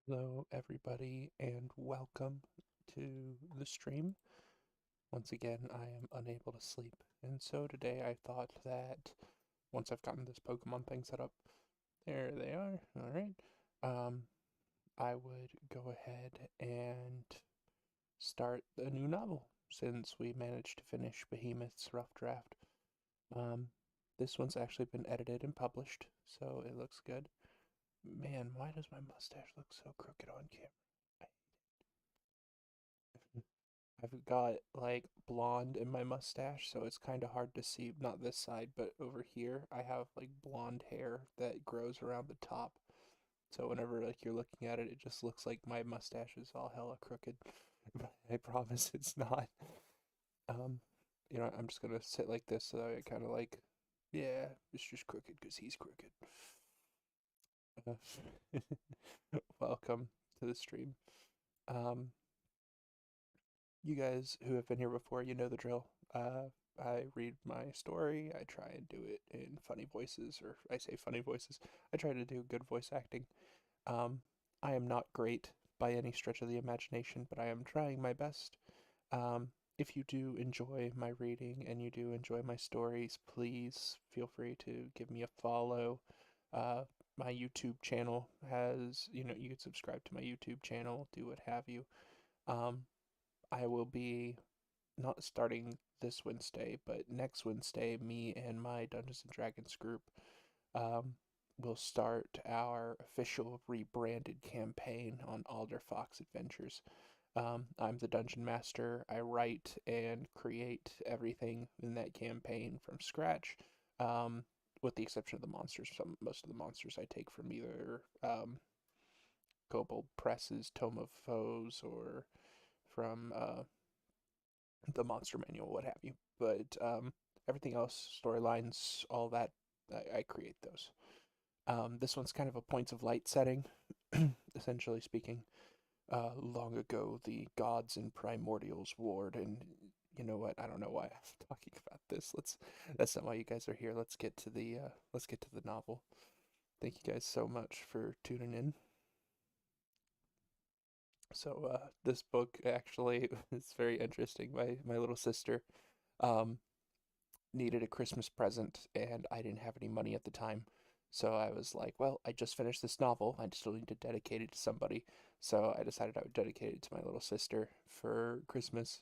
Hello, everybody, and welcome to the stream. Once again, I am unable to sleep, and so today I thought that once I've gotten this Pokemon thing set up, there they are, alright, um, I would go ahead and start a new novel since we managed to finish Behemoth's rough draft. Um, this one's actually been edited and published, so it looks good. Man, why does my mustache look so crooked on camera? I've got like blonde in my mustache, so it's kind of hard to see. Not this side, but over here, I have like blonde hair that grows around the top. So whenever like you're looking at it, it just looks like my mustache is all hella crooked. But I promise it's not. Um, I'm just gonna sit like this so I kind of like, yeah, it's just crooked because he's crooked. Uh, Welcome to the stream. Um, You guys who have been here before, you know the drill. I read my story. I try and do it in funny voices, or I say funny voices. I try to do good voice acting. Um, I am not great by any stretch of the imagination, but I am trying my best. If you do enjoy my reading and you do enjoy my stories, please feel free to give me a follow. Uh, my YouTube channel has, you can subscribe to my YouTube channel, do what have you. Um, I will be not starting this Wednesday, but next Wednesday, me and my Dungeons and Dragons group um, will start our official rebranded campaign on Alder Fox Adventures. I'm the dungeon master. I write and create everything in that campaign from scratch, um, with the exception of the monsters. Most of the monsters I take from either Kobold Press's Tome of Foes or from the monster manual, what have you. But everything else, storylines, all that, I create those. This one's kind of a points of light setting, essentially speaking. Long ago, the gods and primordials warred, and you know what? I don't know why I'm talking about this. Let's. That's not why you guys are here. Let's get to the novel. Thank you guys so much for tuning in. So this book actually is very interesting. My little sister um, needed a Christmas present, and I didn't have any money at the time. So I was like, well, I just finished this novel. I still need to dedicate it to somebody. So I decided I would dedicate it to my little sister for Christmas.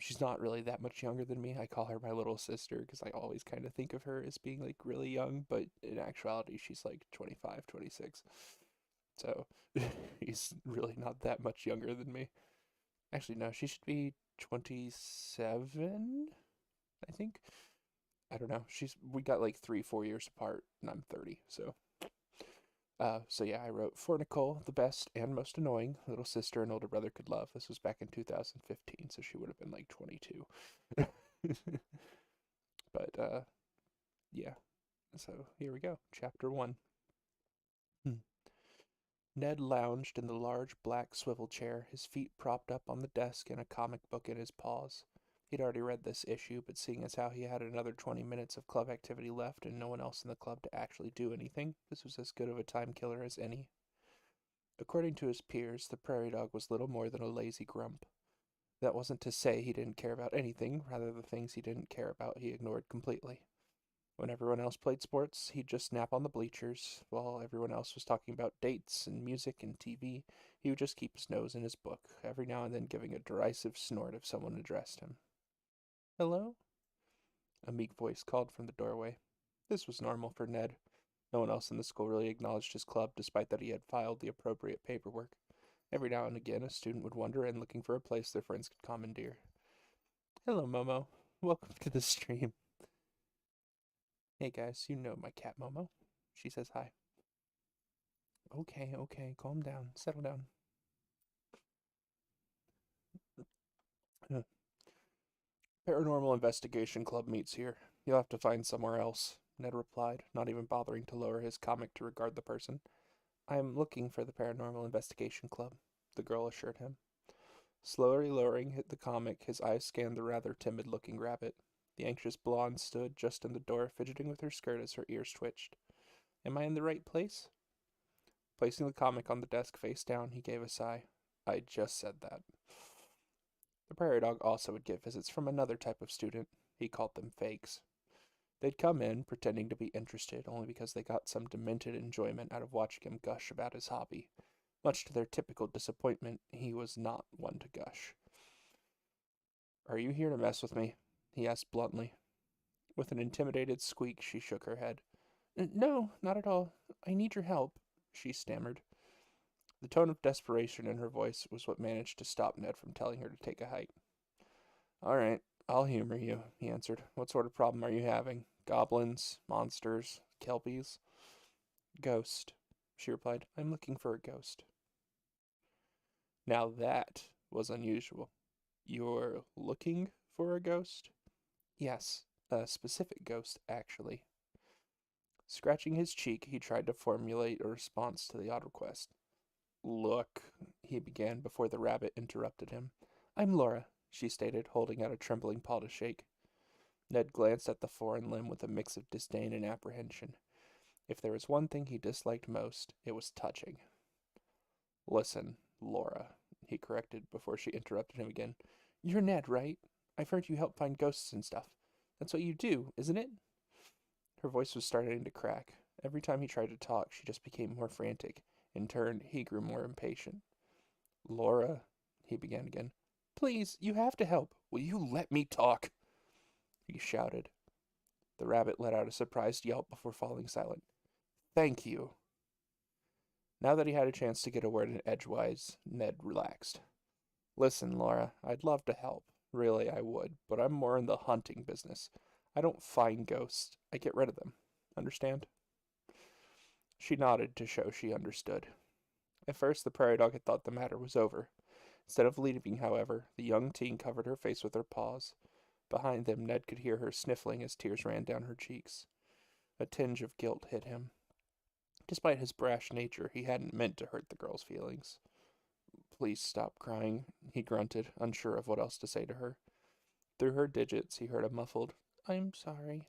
She's not really that much younger than me. I call her my little sister because I always kind of think of her as being like really young, but in actuality, she's like 25, 26. So he's really not that much younger than me. Actually, no, she should be 27, I think. I don't know. We got like 3, 4 years apart, and I'm 30. So yeah, I wrote for Nicole, the best and most annoying little sister and older brother could love. This was back in 2015, so she would have been like 22. But yeah. So here we go. Chapter one. Hmm. Ned lounged in the large black swivel chair, his feet propped up on the desk and a comic book in his paws. He'd already read this issue, but seeing as how he had another 20 minutes of club activity left and no one else in the club to actually do anything, this was as good of a time killer as any. According to his peers, the prairie dog was little more than a lazy grump. That wasn't to say he didn't care about anything, rather the things he didn't care about he ignored completely. When everyone else played sports, he'd just nap on the bleachers. While everyone else was talking about dates and music and TV, he would just keep his nose in his book, every now and then giving a derisive snort if someone addressed him. Hello? A meek voice called from the doorway. This was normal for Ned. No one else in the school really acknowledged his club, despite that he had filed the appropriate paperwork. Every now and again, a student would wander in looking for a place their friends could commandeer. Hello, Momo. Welcome to the stream. Hey guys, you know my cat Momo. She says hi. Okay, okay, calm down, settle down. Paranormal Investigation Club meets here. You'll have to find somewhere else, Ned replied, not even bothering to lower his comic to regard the person. I am looking for the Paranormal Investigation Club, the girl assured him. Slowly lowering the comic, his eyes scanned the rather timid-looking rabbit. The anxious blonde stood just in the door, fidgeting with her skirt as her ears twitched. Am I in the right place? Placing the comic on the desk face down, he gave a sigh. I just said that. The prairie dog also would get visits from another type of student. He called them fakes. They'd come in, pretending to be interested, only because they got some demented enjoyment out of watching him gush about his hobby. Much to their typical disappointment, he was not one to gush. Are you here to mess with me? He asked bluntly. With an intimidated squeak, she shook her head. No, not at all. I need your help, she stammered. The tone of desperation in her voice was what managed to stop Ned from telling her to take a hike. All right, I'll humor you, he answered. What sort of problem are you having? Goblins? Monsters? Kelpies? Ghost, she replied. I'm looking for a ghost. Now that was unusual. You're looking for a ghost? Yes, a specific ghost, actually. Scratching his cheek, he tried to formulate a response to the odd request. Look, he began before the rabbit interrupted him. I'm Laura, she stated, holding out a trembling paw to shake. Ned glanced at the foreign limb with a mix of disdain and apprehension. If there was one thing he disliked most, it was touching. Listen, Laura, he corrected before she interrupted him again. You're Ned, right? I've heard you help find ghosts and stuff. That's what you do, isn't it? Her voice was starting to crack. Every time he tried to talk, she just became more frantic. In turn, he grew more impatient. Laura, he began again. Please, you have to help. Will you let me talk? He shouted. The rabbit let out a surprised yelp before falling silent. Thank you. Now that he had a chance to get a word in edgewise, Ned relaxed. Listen, Laura, I'd love to help. Really, I would, but I'm more in the hunting business. I don't find ghosts. I get rid of them. Understand? She nodded to show she understood. At first, the prairie dog had thought the matter was over. Instead of leaving, however, the young teen covered her face with her paws. Behind them, Ned could hear her sniffling as tears ran down her cheeks. A tinge of guilt hit him. Despite his brash nature, he hadn't meant to hurt the girl's feelings. Please stop crying, he grunted, unsure of what else to say to her. Through her digits, he heard a muffled, I'm sorry.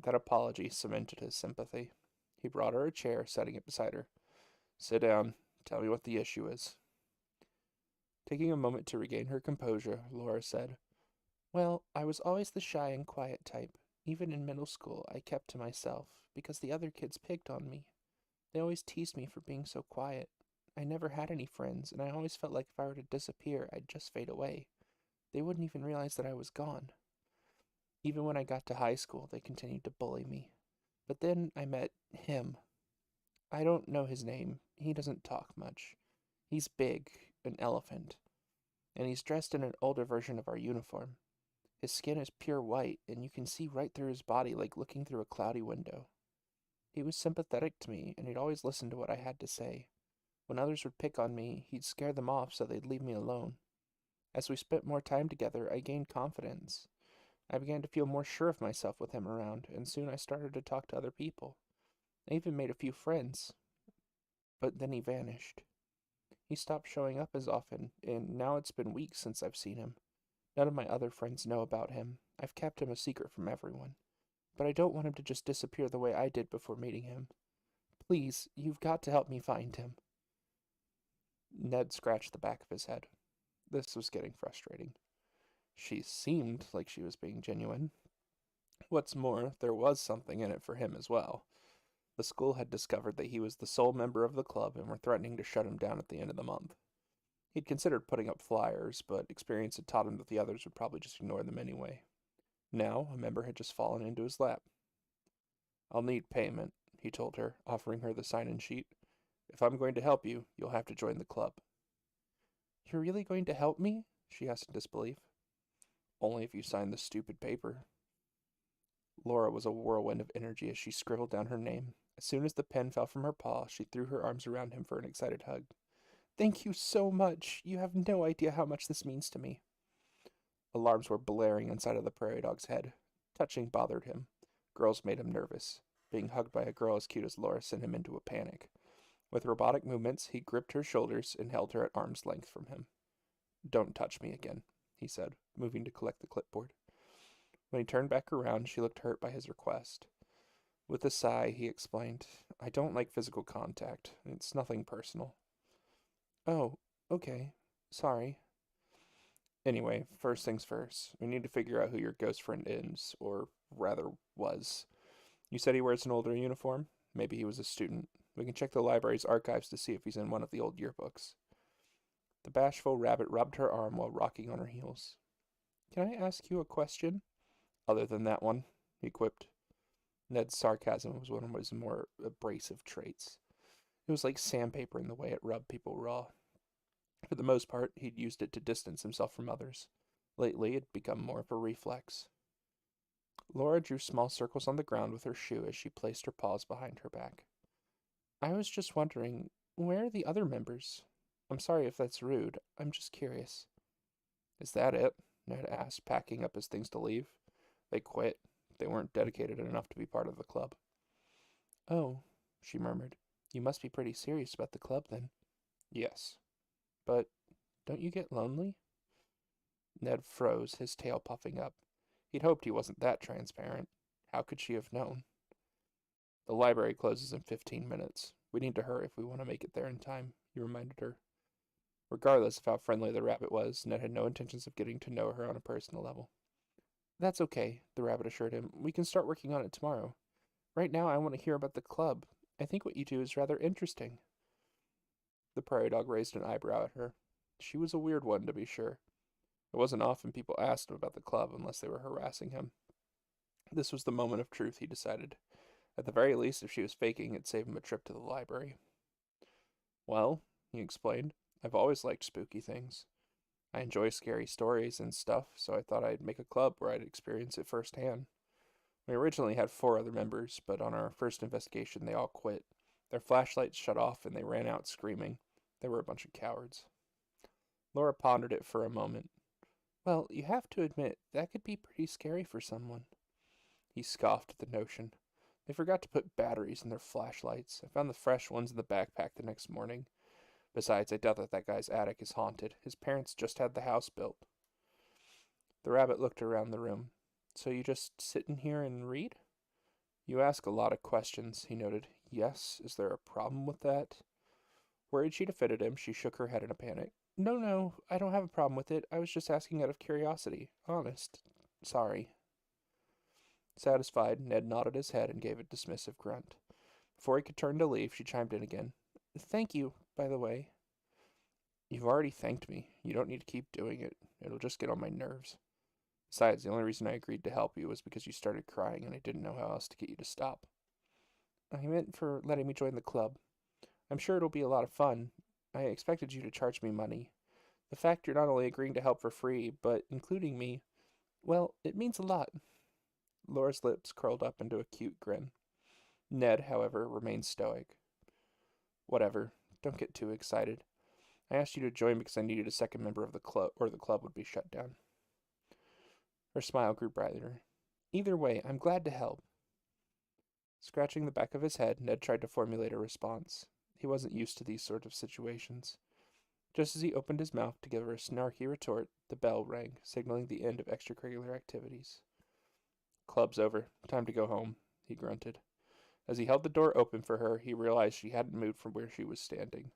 That apology cemented his sympathy. He brought her a chair, setting it beside her. Sit down. Tell me what the issue is. Taking a moment to regain her composure, Laura said, Well, I was always the shy and quiet type. Even in middle school, I kept to myself, because the other kids picked on me. They always teased me for being so quiet. I never had any friends, and I always felt like if I were to disappear, I'd just fade away. They wouldn't even realize that I was gone. Even when I got to high school, they continued to bully me. But then I met him. I don't know his name. He doesn't talk much. He's big, an elephant, and he's dressed in an older version of our uniform. His skin is pure white, and you can see right through his body like looking through a cloudy window. He was sympathetic to me, and he'd always listen to what I had to say. When others would pick on me, he'd scare them off so they'd leave me alone. As we spent more time together, I gained confidence. I began to feel more sure of myself with him around, and soon I started to talk to other people. I even made a few friends. But then he vanished. He stopped showing up as often, and now it's been weeks since I've seen him. None of my other friends know about him. I've kept him a secret from everyone. But I don't want him to just disappear the way I did before meeting him. Please, you've got to help me find him. Ned scratched the back of his head. This was getting frustrating. She seemed like she was being genuine. What's more, there was something in it for him as well. The school had discovered that he was the sole member of the club and were threatening to shut him down at the end of the month. He'd considered putting up flyers, but experience had taught him that the others would probably just ignore them anyway. Now, a member had just fallen into his lap. I'll need payment, he told her, offering her the sign-in sheet. If I'm going to help you, you'll have to join the club. You're really going to help me? She asked in disbelief. Only if you sign this stupid paper. Laura was a whirlwind of energy as she scribbled down her name. As soon as the pen fell from her paw, she threw her arms around him for an excited hug. Thank you so much. You have no idea how much this means to me. Alarms were blaring inside of the prairie dog's head. Touching bothered him. Girls made him nervous. Being hugged by a girl as cute as Laura sent him into a panic. With robotic movements, he gripped her shoulders and held her at arm's length from him. Don't touch me again, he said, moving to collect the clipboard. When he turned back around, she looked hurt by his request. With a sigh, he explained, I don't like physical contact. It's nothing personal. Oh, okay. Sorry. Anyway, first things first. We need to figure out who your ghost friend is, or rather was. You said he wears an older uniform? Maybe he was a student. We can check the library's archives to see if he's in one of the old yearbooks. The bashful rabbit rubbed her arm while rocking on her heels. Can I ask you a question? Other than that one, he quipped. Ned's sarcasm was one of his more abrasive traits. It was like sandpaper in the way it rubbed people raw. For the most part, he'd used it to distance himself from others. Lately, it had become more of a reflex. Laura drew small circles on the ground with her shoe as she placed her paws behind her back. I was just wondering, where are the other members? I'm sorry if that's rude. I'm just curious. Is that it? Ned asked, packing up his things to leave. They quit. They weren't dedicated enough to be part of the club. Oh, she murmured. You must be pretty serious about the club, then. Yes. But don't you get lonely? Ned froze, his tail puffing up. He'd hoped he wasn't that transparent. How could she have known? The library closes in 15 minutes. We need to hurry if we want to make it there in time, he reminded her. Regardless of how friendly the rabbit was, Ned had no intentions of getting to know her on a personal level. That's okay, the rabbit assured him. We can start working on it tomorrow. Right now, I want to hear about the club. I think what you do is rather interesting. The prairie dog raised an eyebrow at her. She was a weird one, to be sure. It wasn't often people asked him about the club unless they were harassing him. This was the moment of truth, he decided. At the very least, if she was faking, it'd save him a trip to the library. Well, he explained, I've always liked spooky things. I enjoy scary stories and stuff, so I thought I'd make a club where I'd experience it firsthand. We originally had 4 other members, but on our first investigation they all quit. Their flashlights shut off and they ran out screaming. They were a bunch of cowards. Laura pondered it for a moment. Well, you have to admit, that could be pretty scary for someone. He scoffed at the notion. They forgot to put batteries in their flashlights. I found the fresh ones in the backpack the next morning. Besides, I doubt that guy's attic is haunted. His parents just had the house built. The rabbit looked around the room. So you just sit in here and read? You ask a lot of questions, he noted. Yes, is there a problem with that? Worried she'd offended him, she shook her head in a panic. No, I don't have a problem with it. I was just asking out of curiosity. Honest. Sorry. Satisfied, Ned nodded his head and gave a dismissive grunt. Before he could turn to leave, she chimed in again. Thank you, by the way. You've already thanked me. You don't need to keep doing it. It'll just get on my nerves. Besides, the only reason I agreed to help you was because you started crying and I didn't know how else to get you to stop. I meant for letting me join the club. I'm sure it'll be a lot of fun. I expected you to charge me money. The fact you're not only agreeing to help for free, but including me, well, it means a lot. Laura's lips curled up into a cute grin. Ned, however, remained stoic. Whatever. Don't get too excited. I asked you to join because I needed a second member of the club, or the club would be shut down. Her smile grew brighter. Either way, I'm glad to help. Scratching the back of his head, Ned tried to formulate a response. He wasn't used to these sort of situations. Just as he opened his mouth to give her a snarky retort, the bell rang, signaling the end of extracurricular activities. Club's over. Time to go home, he grunted. As he held the door open for her, he realized she hadn't moved from where she was standing.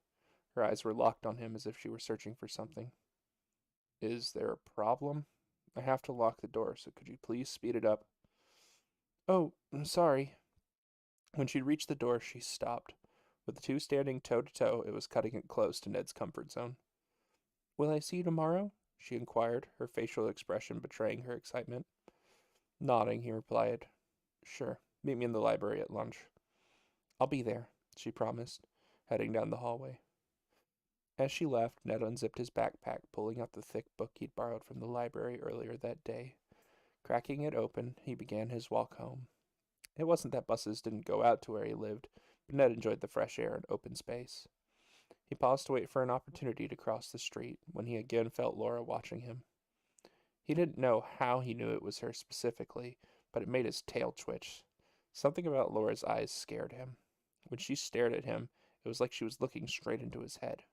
Her eyes were locked on him as if she were searching for something. Is there a problem? I have to lock the door, so could you please speed it up? Oh, I'm sorry. When she reached the door, she stopped. With the two standing toe to toe, it was cutting it close to Ned's comfort zone. Will I see you tomorrow? She inquired, her facial expression betraying her excitement. Nodding, he replied, Sure, meet me in the library at lunch. I'll be there, she promised, heading down the hallway. As she left, Ned unzipped his backpack, pulling out the thick book he'd borrowed from the library earlier that day. Cracking it open, he began his walk home. It wasn't that buses didn't go out to where he lived, but Ned enjoyed the fresh air and open space. He paused to wait for an opportunity to cross the street, when he again felt Laura watching him. He didn't know how he knew it was her specifically, but it made his tail twitch. Something about Laura's eyes scared him. When she stared at him, it was like she was looking straight into his head.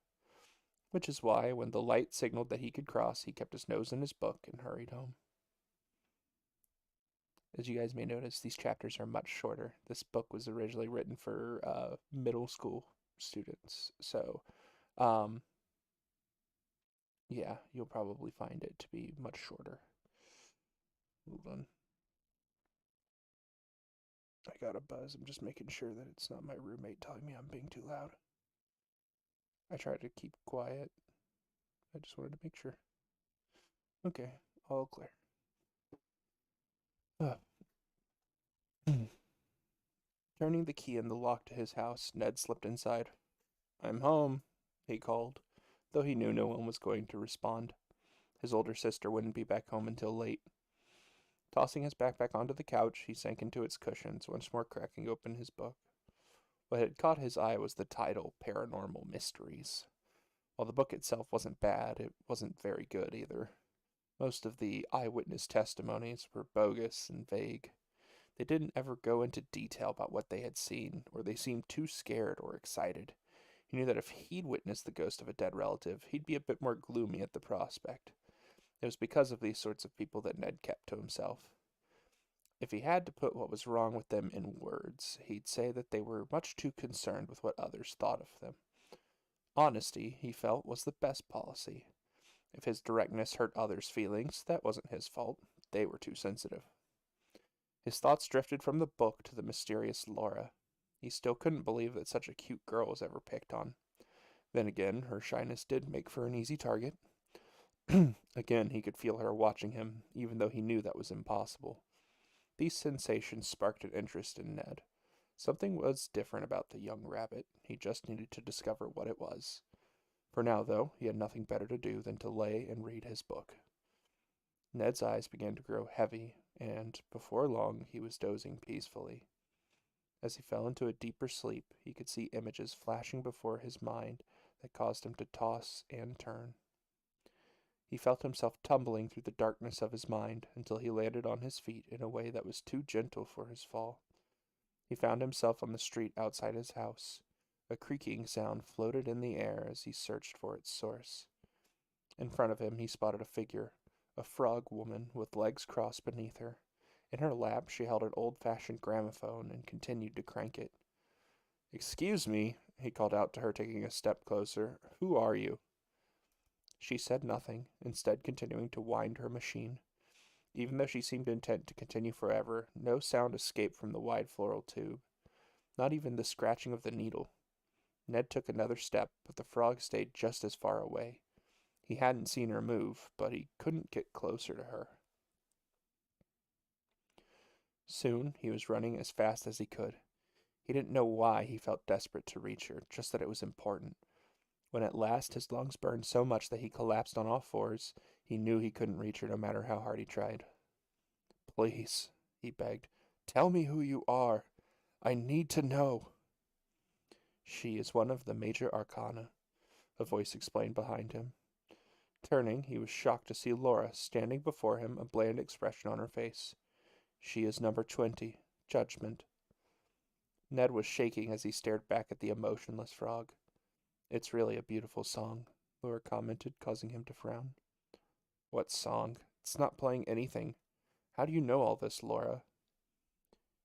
Which is why, when the light signaled that he could cross, he kept his nose in his book and hurried home. As you guys may notice, these chapters are much shorter. This book was originally written for middle school students. So, um, yeah, you'll probably find it to be much shorter. Hold on. I got a buzz. I'm just making sure that it's not my roommate telling me I'm being too loud. I tried to keep quiet. I just wanted to make sure. Okay, all clear. Uh, Turning the key in the lock to his house, Ned slipped inside. I'm home, he called, though he knew no one was going to respond. His older sister wouldn't be back home until late. Tossing his backpack onto the couch, he sank into its cushions, once more cracking open his book. What had caught his eye was the title, Paranormal Mysteries. While the book itself wasn't bad, it wasn't very good either. Most of the eyewitness testimonies were bogus and vague. They didn't ever go into detail about what they had seen, or they seemed too scared or excited. He knew that if he'd witnessed the ghost of a dead relative, he'd be a bit more gloomy at the prospect. It was because of these sorts of people that Ned kept to himself. If he had to put what was wrong with them in words, he'd say that they were much too concerned with what others thought of them. Honesty, he felt, was the best policy. If his directness hurt others' feelings, that wasn't his fault. They were too sensitive. His thoughts drifted from the book to the mysterious Laura. He still couldn't believe that such a cute girl was ever picked on. Then again, her shyness did make for an easy target. Again, he could feel her watching him, even though he knew that was impossible. These sensations sparked an interest in Ned. Something was different about the young rabbit. He just needed to discover what it was. For now, though, he had nothing better to do than to lay and read his book. Ned's eyes began to grow heavy, and before long he was dozing peacefully. As he fell into a deeper sleep, he could see images flashing before his mind that caused him to toss and turn. He felt himself tumbling through the darkness of his mind until he landed on his feet in a way that was too gentle for his fall. He found himself on the street outside his house. A creaking sound floated in the air as he searched for its source. In front of him he spotted a figure, a frog woman with legs crossed beneath her. In her lap she held an old-fashioned gramophone and continued to crank it. "Excuse me," he called out to her, taking a step closer. "Who are you?" She said nothing, instead continuing to wind her machine. Even though she seemed intent to continue forever, no sound escaped from the wide floral tube, not even the scratching of the needle. Ned took another step, but the frog stayed just as far away. He hadn't seen her move, but he couldn't get closer to her. Soon he was running as fast as he could. He didn't know why he felt desperate to reach her, just that it was important. When at last his lungs burned so much that he collapsed on all fours, he knew he couldn't reach her no matter how hard he tried. "Please," he begged, "tell me who you are. I need to know." "She is one of the major arcana," a voice explained behind him. Turning, he was shocked to see Laura standing before him, a bland expression on her face. "She is number 20, Judgment." Ned was shaking as he stared back at the emotionless frog. "It's really a beautiful song," Laura commented, causing him to frown. "What song? It's not playing anything. How do you know all this, Laura?"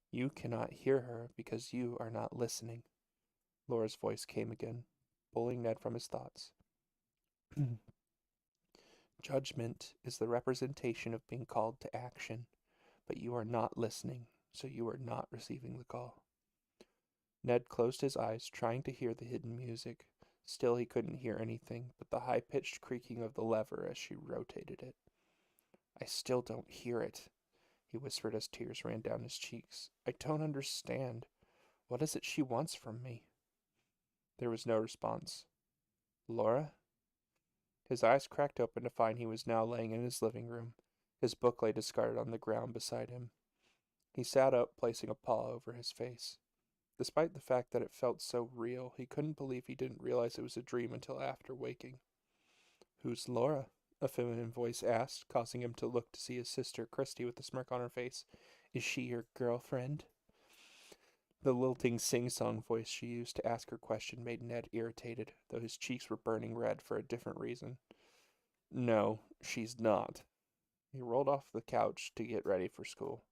"You cannot hear her because you are not listening." Laura's voice came again, pulling Ned from his thoughts. "Judgment is the representation of being called to action, but you are not listening, so you are not receiving the call." Ned closed his eyes, trying to hear the hidden music. Still he couldn't hear anything but the high-pitched creaking of the lever as she rotated it. "I still don't hear it," he whispered as tears ran down his cheeks. "I don't understand. What is it she wants from me?" There was no response. "Laura?" His eyes cracked open to find he was now laying in his living room. His book lay discarded on the ground beside him. He sat up, placing a paw over his face. Despite the fact that it felt so real, he couldn't believe he didn't realize it was a dream until after waking. "Who's Laura?" a feminine voice asked, causing him to look to see his sister, Christy, with a smirk on her face. "Is she your girlfriend?" The lilting sing-song voice she used to ask her question made Ned irritated, though his cheeks were burning red for a different reason. "No, she's not." He rolled off the couch to get ready for school.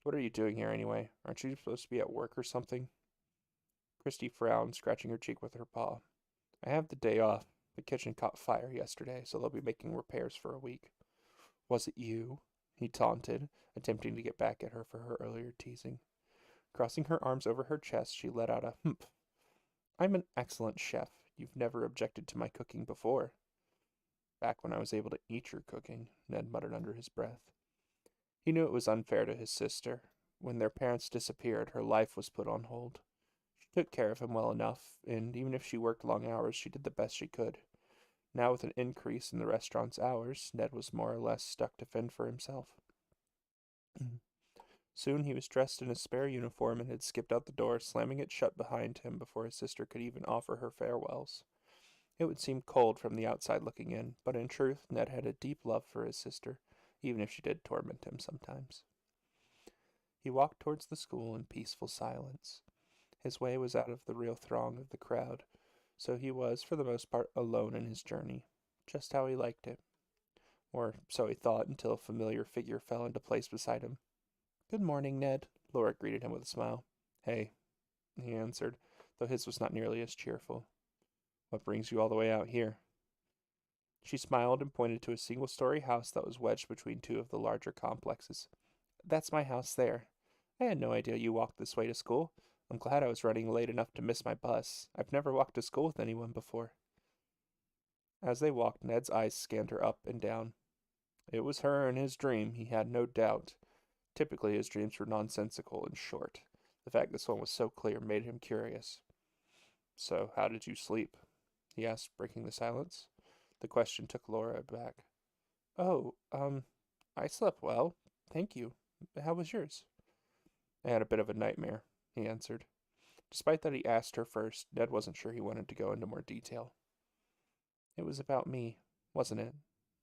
What are you doing here anyway? Aren't you supposed to be at work or something? Christy frowned, scratching her cheek with her paw. I have the day off. The kitchen caught fire yesterday, so they'll be making repairs for a week. Was it you? He taunted, attempting to get back at her for her earlier teasing. Crossing her arms over her chest, she let out a humph. I'm an excellent chef. You've never objected to my cooking before. Back when I was able to eat your cooking, Ned muttered under his breath. He knew it was unfair to his sister. When their parents disappeared, her life was put on hold. She took care of him well enough, and even if she worked long hours, she did the best she could. Now, with an increase in the restaurant's hours, Ned was more or less stuck to fend for himself. Soon he was dressed in his spare uniform and had skipped out the door, slamming it shut behind him before his sister could even offer her farewells. It would seem cold from the outside looking in, but in truth Ned had a deep love for his sister, even if she did torment him sometimes. He walked towards the school in peaceful silence. His way was out of the real throng of the crowd, so he was, for the most part, alone in his journey, just how he liked it. Or so he thought until a familiar figure fell into place beside him. Good morning, Ned, Laura greeted him with a smile. Hey, he answered, though his was not nearly as cheerful. What brings you all the way out here? She smiled and pointed to a single-story house that was wedged between two of the larger complexes. That's my house there. I had no idea you walked this way to school. I'm glad I was running late enough to miss my bus. I've never walked to school with anyone before. As they walked, Ned's eyes scanned her up and down. It was her in his dream, he had no doubt. Typically, his dreams were nonsensical and short. The fact this one was so clear made him curious. So, how did you sleep? He asked, breaking the silence. The question took Laura aback. Oh, I slept well. Thank you. How was yours? I had a bit of a nightmare, he answered. Despite that he asked her first, Ned wasn't sure he wanted to go into more detail. It was about me, wasn't it?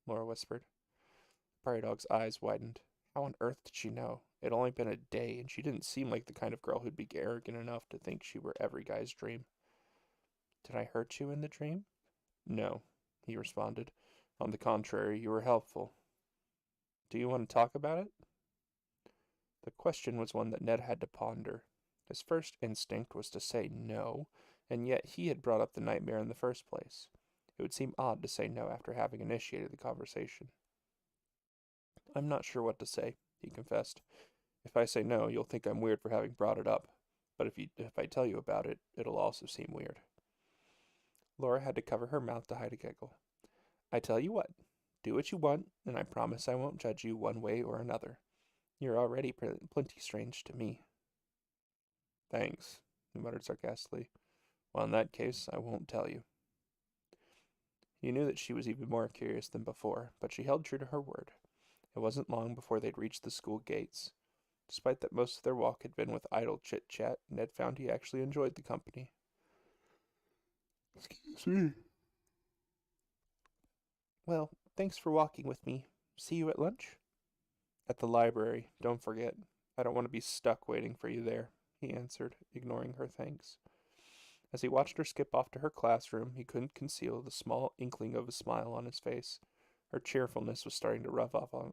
Laura whispered. The prairie dog's eyes widened. How on earth did she know? It had only been a day, and she didn't seem like the kind of girl who'd be arrogant enough to think she were every guy's dream. Did I hurt you in the dream? No, he responded. On the contrary, you were helpful. Do you want to talk about it? The question was one that Ned had to ponder. His first instinct was to say no, and yet he had brought up the nightmare in the first place. It would seem odd to say no after having initiated the conversation. I'm not sure what to say, he confessed. If I say no, you'll think I'm weird for having brought it up. But if I tell you about it, it'll also seem weird. Laura had to cover her mouth to hide a giggle. I tell you what, do what you want, and I promise I won't judge you one way or another. You're already plenty strange to me. Thanks, he muttered sarcastically. Well, in that case, I won't tell you. He knew that she was even more curious than before, but she held true to her word. It wasn't long before they'd reached the school gates. Despite that most of their walk had been with idle chit-chat, Ned found he actually enjoyed the company. Excuse me. Well, thanks for walking with me. See you at lunch? At the library, don't forget. I don't want to be stuck waiting for you there, he answered, ignoring her thanks. As he watched her skip off to her classroom, he couldn't conceal the small inkling of a smile on his face. Her cheerfulness was starting to rub off on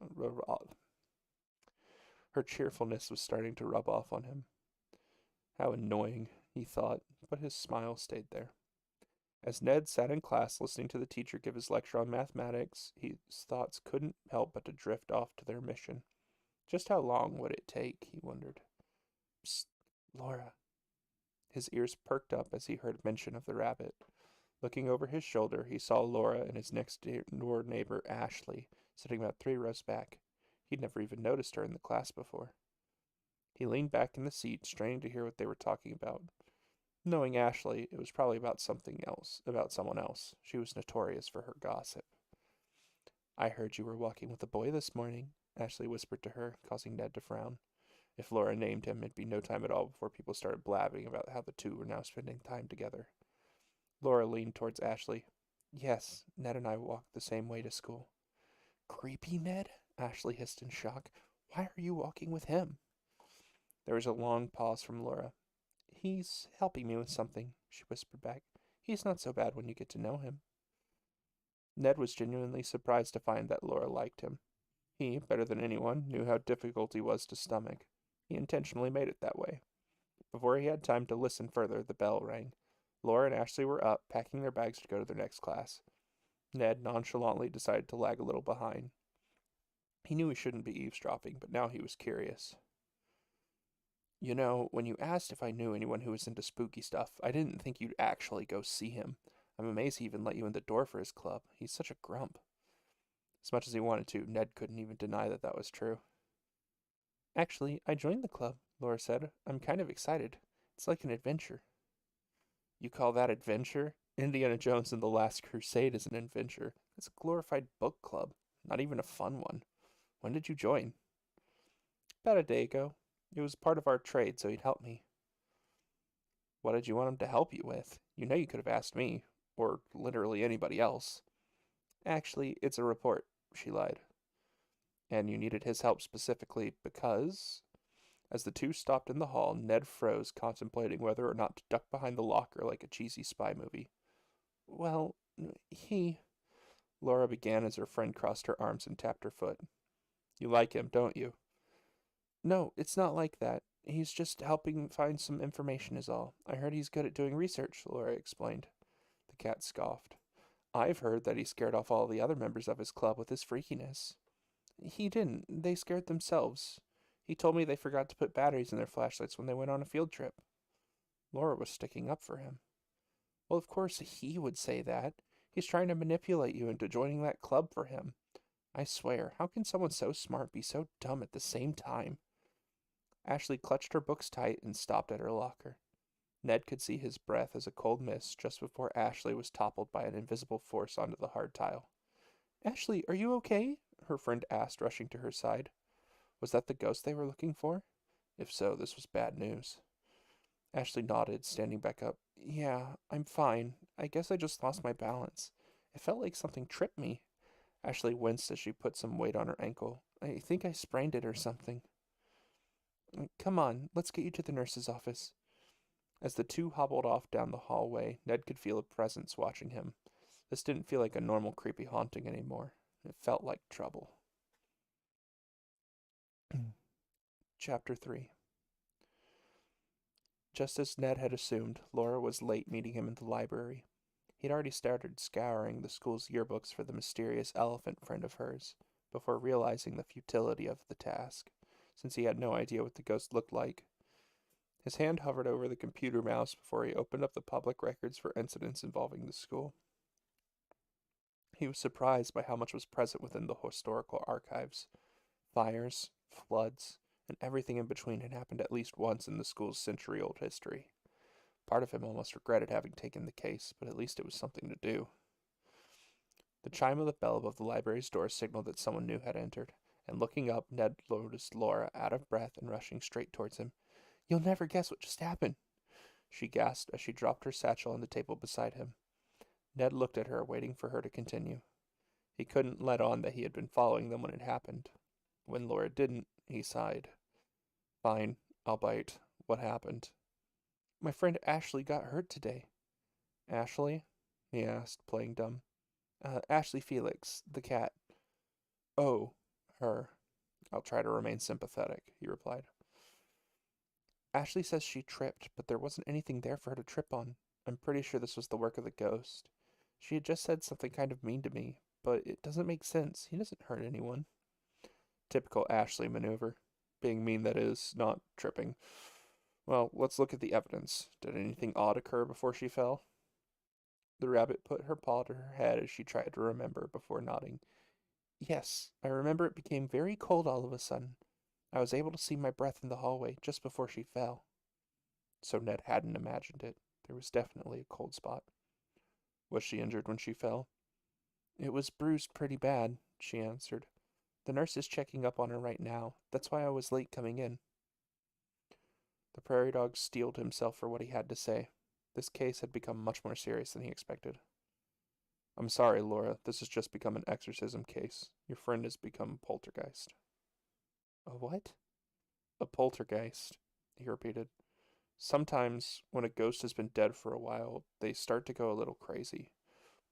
him. How annoying, he thought, but his smile stayed there. As Ned sat in class listening to the teacher give his lecture on mathematics, his thoughts couldn't help but to drift off to their mission. Just how long would it take, he wondered. Psst, Laura. His ears perked up as he heard mention of the rabbit. Looking over his shoulder, he saw Laura and his next-door neighbor, Ashley, sitting about 3 rows back. He'd never even noticed her in the class before. He leaned back in the seat, straining to hear what they were talking about. Knowing Ashley, it was probably about someone else. She was notorious for her gossip. I heard you were walking with a boy this morning, Ashley whispered to her, causing Ned to frown. If Laura named him, it'd be no time at all before people started blabbing about how the two were now spending time together. Laura leaned towards Ashley. Yes, Ned and I walked the same way to school. Creepy, Ned? Ashley hissed in shock. Why are you walking with him? There was a long pause from Laura. He's helping me with something, she whispered back. He's not so bad when you get to know him. Ned was genuinely surprised to find that Laura liked him. He, better than anyone, knew how difficult he was to stomach. He intentionally made it that way. Before he had time to listen further, the bell rang. Laura and Ashley were up, packing their bags to go to their next class. Ned nonchalantly decided to lag a little behind. He knew he shouldn't be eavesdropping, but now he was curious. You know, when you asked if I knew anyone who was into spooky stuff, I didn't think you'd actually go see him. I'm amazed he even let you in the door for his club. He's such a grump. As much as he wanted to, Ned couldn't even deny that that was true. Actually, I joined the club, Laura said. I'm kind of excited. It's like an adventure. You call that adventure? Indiana Jones and the Last Crusade is an adventure. It's a glorified book club, not even a fun one. When did you join? About a day ago. It was part of our trade, so he'd help me. What did you want him to help you with? You know you could have asked me, or literally anybody else. Actually, it's a report, she lied. And you needed his help specifically because... As the two stopped in the hall, Ned froze, contemplating whether or not to duck behind the locker like a cheesy spy movie. Well, he... Laura began as her friend crossed her arms and tapped her foot. You like him, don't you? No, it's not like that. He's just helping find some information is all. I heard he's good at doing research, Laura explained. The cat scoffed. I've heard that he scared off all the other members of his club with his freakiness. He didn't. They scared themselves. He told me they forgot to put batteries in their flashlights when they went on a field trip. Laura was sticking up for him. Well, of course he would say that. He's trying to manipulate you into joining that club for him. I swear, how can someone so smart be so dumb at the same time? Ashley clutched her books tight and stopped at her locker. Ned could see his breath as a cold mist just before Ashley was toppled by an invisible force onto the hard tile. Ashley, are you okay? Her friend asked, rushing to her side. Was that the ghost they were looking for? If so, this was bad news. Ashley nodded, standing back up. Yeah, I'm fine. I guess I just lost my balance. It felt like something tripped me. Ashley winced as she put some weight on her ankle. I think I sprained it or something. Come on, let's get you to the nurse's office. As the two hobbled off down the hallway, Ned could feel a presence watching him. This didn't feel like a normal creepy haunting anymore. It felt like trouble. Chapter 3. Just as Ned had assumed, Laura was late meeting him in the library. He'd already started scouring the school's yearbooks for the mysterious elephant friend of hers, before realizing the futility of the task, since he had no idea what the ghost looked like. His hand hovered over the computer mouse before he opened up the public records for incidents involving the school. He was surprised by how much was present within the historical archives. Fires, floods, and everything in between had happened at least once in the school's century-old history. Part of him almost regretted having taken the case, but at least it was something to do. The chime of the bell above the library's door signaled that someone new had entered, and looking up, Ned noticed Laura, out of breath and rushing straight towards him. You'll never guess what just happened, she gasped as she dropped her satchel on the table beside him. Ned looked at her, waiting for her to continue. He couldn't let on that he had been following them when it happened. When Laura didn't, he sighed. Fine, I'll bite. What happened? My friend Ashley got hurt today. Ashley? He asked, playing dumb. Ashley Felix, the cat. Oh, her. I'll try to remain sympathetic, he replied. Ashley says she tripped, but there wasn't anything there for her to trip on. I'm pretty sure this was the work of the ghost. She had just said something kind of mean to me, but it doesn't make sense. He doesn't hurt anyone. Typical Ashley maneuver. Being mean, that is, not tripping. Well, let's look at the evidence. Did anything odd occur before she fell? The rabbit put her paw to her head as she tried to remember before nodding. Yes, I remember it became very cold all of a sudden. I was able to see my breath in the hallway just before she fell. So Ned hadn't imagined it. There was definitely a cold spot. Was she injured when she fell? It was bruised pretty bad, she answered. The nurse is checking up on her right now. That's why I was late coming in. The prairie dog steeled himself for what he had to say. This case had become much more serious than he expected. I'm sorry, Laura. This has just become an exorcism case. Your friend has become a poltergeist. A what? A poltergeist, he repeated. Sometimes, when a ghost has been dead for a while, they start to go a little crazy.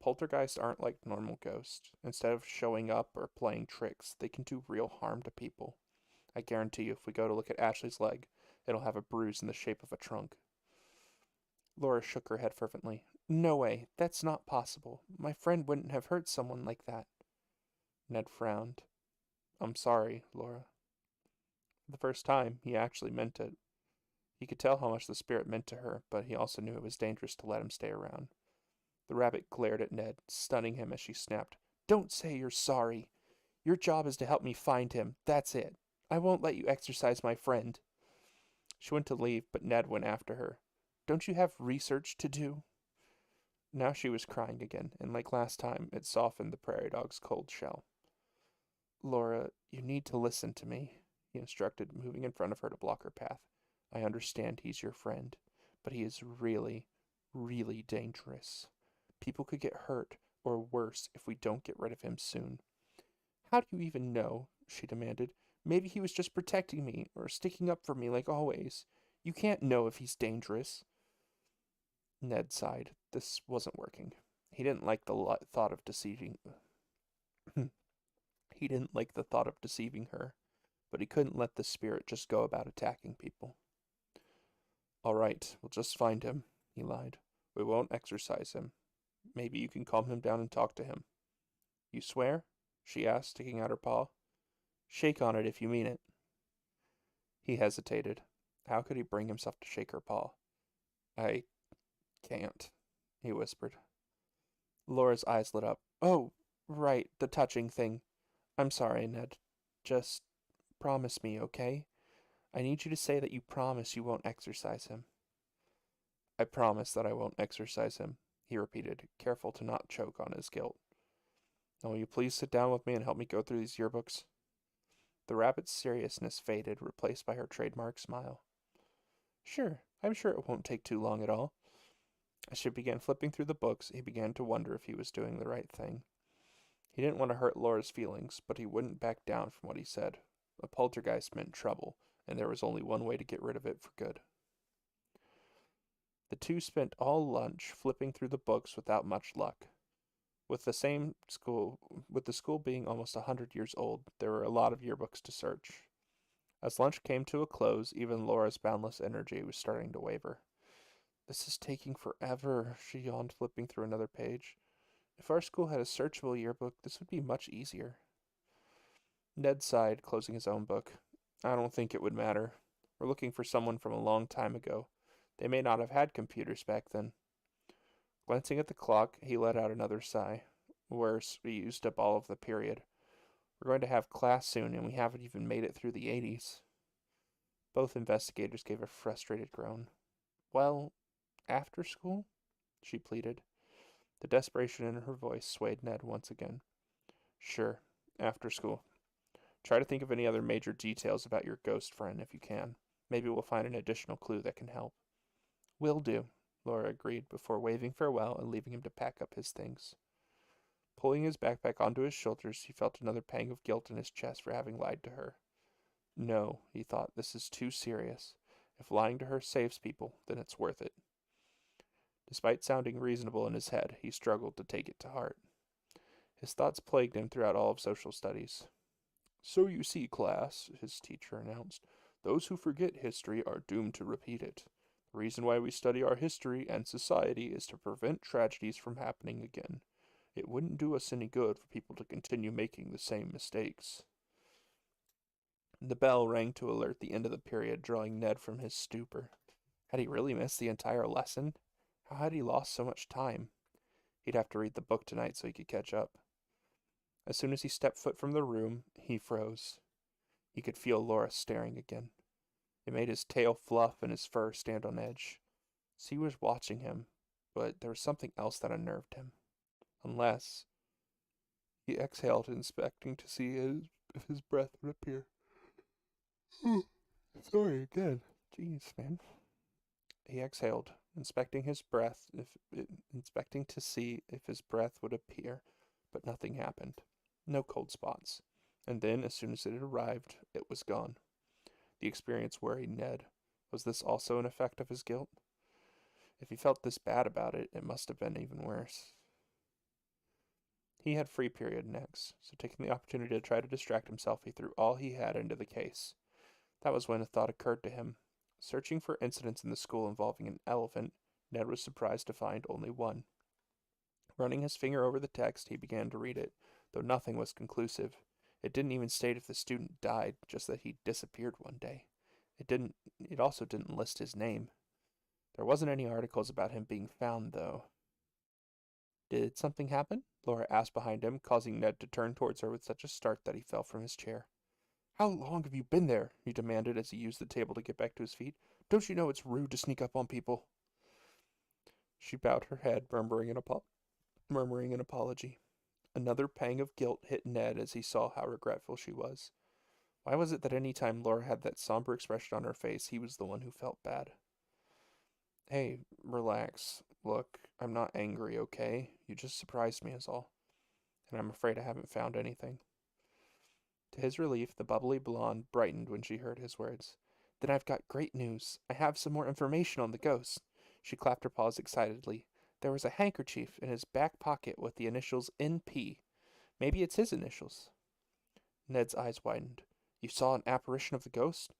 Poltergeists aren't like normal ghosts. Instead of showing up or playing tricks, they can do real harm to people. I guarantee you if we go to look at Ashley's leg, it'll have a bruise in the shape of a trunk. Laura shook her head fervently. No way, that's not possible. My friend wouldn't have hurt someone like that. Ned frowned. I'm sorry, Laura. For the first time, he actually meant it. He could tell how much the spirit meant to her, but he also knew it was dangerous to let him stay around. The rabbit glared at Ned, stunning him as she snapped, Don't say you're sorry. Your job is to help me find him. That's it. I won't let you exorcise my friend. She went to leave, but Ned went after her. Don't you have research to do? Now she was crying again, and like last time, it softened the prairie dog's cold shell. Laura, you need to listen to me, he instructed, moving in front of her to block her path. I understand he's your friend, but he is really, really dangerous. People could get hurt, or worse, if we don't get rid of him soon. How do you even know? She demanded. Maybe he was just protecting me, or sticking up for me like always. You can't know if he's dangerous. Ned sighed. This wasn't working. He didn't like the thought of deceiving. He didn't like the thought of deceiving her, but he couldn't let the spirit just go about attacking people. All right, we'll just find him, he lied. We won't exorcise him. Maybe you can calm him down and talk to him. You swear? She asked, sticking out her paw. Shake on it if you mean it. He hesitated. How could he bring himself to shake her paw? I can't, he whispered. Laura's eyes lit up. Oh, right, the touching thing. I'm sorry, Ned. Just promise me, okay? I need you to say that you promise you won't exorcise him. I promise that I won't exorcise him, he repeated, careful to not choke on his guilt. Now will you please sit down with me and help me go through these yearbooks? The rabbit's seriousness faded, replaced by her trademark smile. Sure, I'm sure it won't take too long at all. As she began flipping through the books, he began to wonder if he was doing the right thing. He didn't want to hurt Laura's feelings, but he wouldn't back down from what he said. A poltergeist meant trouble, and there was only one way to get rid of it for good. The two spent all lunch flipping through the books without much luck. With the school being almost 100 years old, there were a lot of yearbooks to search. As lunch came to a close, even Laura's boundless energy was starting to waver. This is taking forever, she yawned, flipping through another page. If our school had a searchable yearbook, this would be much easier. Ned sighed, closing his own book. I don't think it would matter. We're looking for someone from a long time ago. They may not have had computers back then. Glancing at the clock, he let out another sigh. Worse, we used up all of the period. We're going to have class soon, and we haven't even made it through the 80s. Both investigators gave a frustrated groan. Well, after school? She pleaded. The desperation in her voice swayed Ned once again. Sure, after school. Try to think of any other major details about your ghost friend if you can. Maybe we'll find an additional clue that can help. Will do, Laura agreed before waving farewell and leaving him to pack up his things. Pulling his backpack onto his shoulders, he felt another pang of guilt in his chest for having lied to her. No, he thought, this is too serious. If lying to her saves people, then it's worth it. Despite sounding reasonable in his head, he struggled to take it to heart. His thoughts plagued him throughout all of social studies. So you see, class, his teacher announced, those who forget history are doomed to repeat it. The reason why we study our history and society is to prevent tragedies from happening again. It wouldn't do us any good for people to continue making the same mistakes. The bell rang to alert the end of the period, drawing Ned from his stupor. Had he really missed the entire lesson? How had he lost so much time? He'd have to read the book tonight so he could catch up. As soon as he stepped foot from the room, he froze. He could feel Laura staring again. It made his tail fluff and his fur stand on edge. She was watching him, but there was something else that unnerved him. Unless... He exhaled, inspecting to see if his breath would appear. Sorry again. Jeez, man. He exhaled, inspecting to see if his breath would appear, but nothing happened. No cold spots. And then, as soon as it had arrived, it was gone. The experience worried Ned. Was this also an effect of his guilt? If he felt this bad about it, it must have been even worse. He had free period next, so taking the opportunity to try to distract himself, he threw all he had into the case. That was when a thought occurred to him. Searching for incidents in the school involving an elephant, Ned was surprised to find only one. Running his finger over the text, he began to read it, though nothing was conclusive. It didn't even state if the student died, just that he disappeared one day. It also didn't list his name. There wasn't any articles about him being found, though. Did something happen? Laura asked behind him, causing Ned to turn towards her with such a start that he fell from his chair. How long have you been there? He demanded as he used the table to get back to his feet. Don't you know it's rude to sneak up on people? She bowed her head, murmuring an apology. Another pang of guilt hit Ned as he saw how regretful she was. Why was it that any time Laura had that somber expression on her face, he was the one who felt bad? Hey, relax. Look, I'm not angry, okay? You just surprised me is all. And I'm afraid I haven't found anything. To his relief, the bubbly blonde brightened when she heard his words. Then I've got great news. I have some more information on the ghost. She clapped her paws excitedly. There was a handkerchief in his back pocket with the initials NP. Maybe it's his initials. Ned's eyes widened. You saw an apparition of the ghost?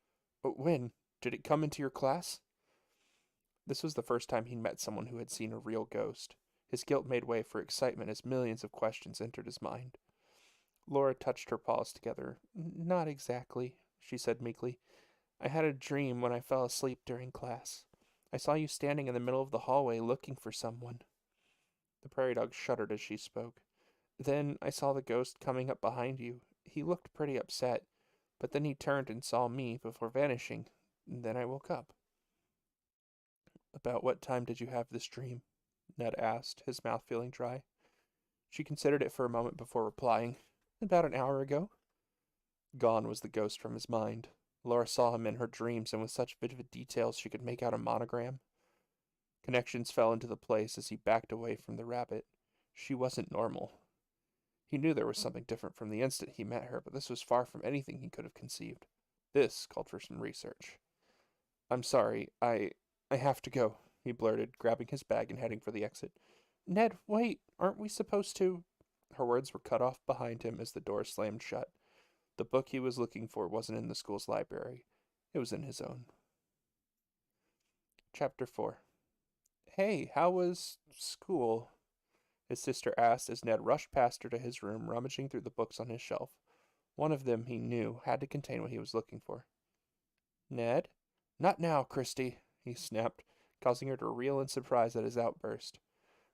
But when? Did it come into your class? This was the first time he'd met someone who had seen a real ghost. His guilt made way for excitement as millions of questions entered his mind. Laura touched her paws together. Not exactly, she said meekly. I had a dream when I fell asleep during class. I saw you standing in the middle of the hallway looking for someone. The prairie dog shuddered as she spoke. Then I saw the ghost coming up behind you. He looked pretty upset, but then he turned and saw me before vanishing. Then I woke up. About what time did you have this dream? Ned asked, his mouth feeling dry. She considered it for a moment before replying. About an hour ago. Gone was the ghost from his mind. Laura saw him in her dreams and with such vivid details she could make out a monogram. Connections fell into the place as he backed away from the rabbit. She wasn't normal. He knew there was something different from the instant he met her, but this was far from anything he could have conceived. This called for some research. I'm sorry, I have to go, he blurted, grabbing his bag and heading for the exit. Ned, wait, aren't we supposed to? Her words were cut off behind him as the door slammed shut. The book he was looking for wasn't in the school's library. It was in his own. Chapter 4. Hey, how was school? His sister asked as Ned rushed past her to his room, rummaging through the books on his shelf. One of them, he knew, had to contain what he was looking for. Ned? Not now, Christy, he snapped, causing her to reel in surprise at his outburst.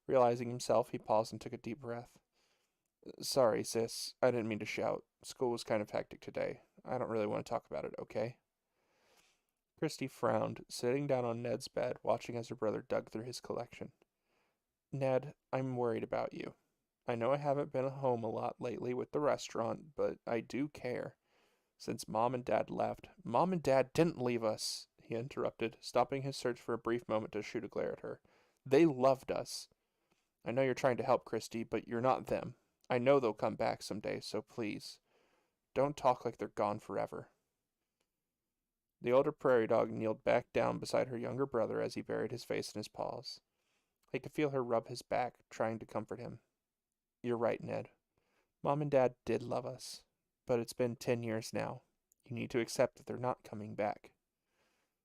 Realizing himself, he paused and took a deep breath. Sorry, sis. I didn't mean to shout. School was kind of hectic today. I don't really want to talk about it, okay? Christy frowned, sitting down on Ned's bed, watching as her brother dug through his collection. Ned, I'm worried about you. I know I haven't been home a lot lately with the restaurant, but I do care. Since Mom and Dad left, Mom and Dad didn't leave us, he interrupted, stopping his search for a brief moment to shoot a glare at her. They loved us. I know you're trying to help, Christy, but you're not them. I know they'll come back someday, so please, don't talk like they're gone forever. The older prairie dog kneeled back down beside her younger brother as he buried his face in his paws. He could feel her rub his back, trying to comfort him. You're right, Ned. Mom and Dad did love us, but it's been 10 years now. You need to accept that they're not coming back.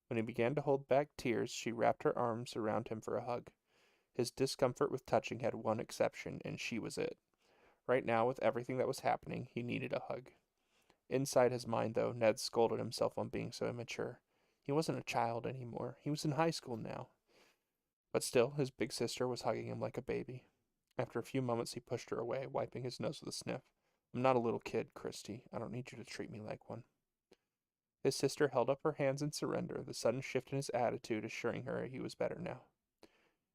When he began to hold back tears, she wrapped her arms around him for a hug. His discomfort with touching had one exception, and she was it. Right now, with everything that was happening, he needed a hug. Inside his mind, though, Ned scolded himself on being so immature. He wasn't a child anymore. He was in high school now. But still, his big sister was hugging him like a baby. After a few moments, he pushed her away, wiping his nose with a sniff. I'm not a little kid, Christy. I don't need you to treat me like one. His sister held up her hands in surrender, the sudden shift in his attitude assuring her he was better now.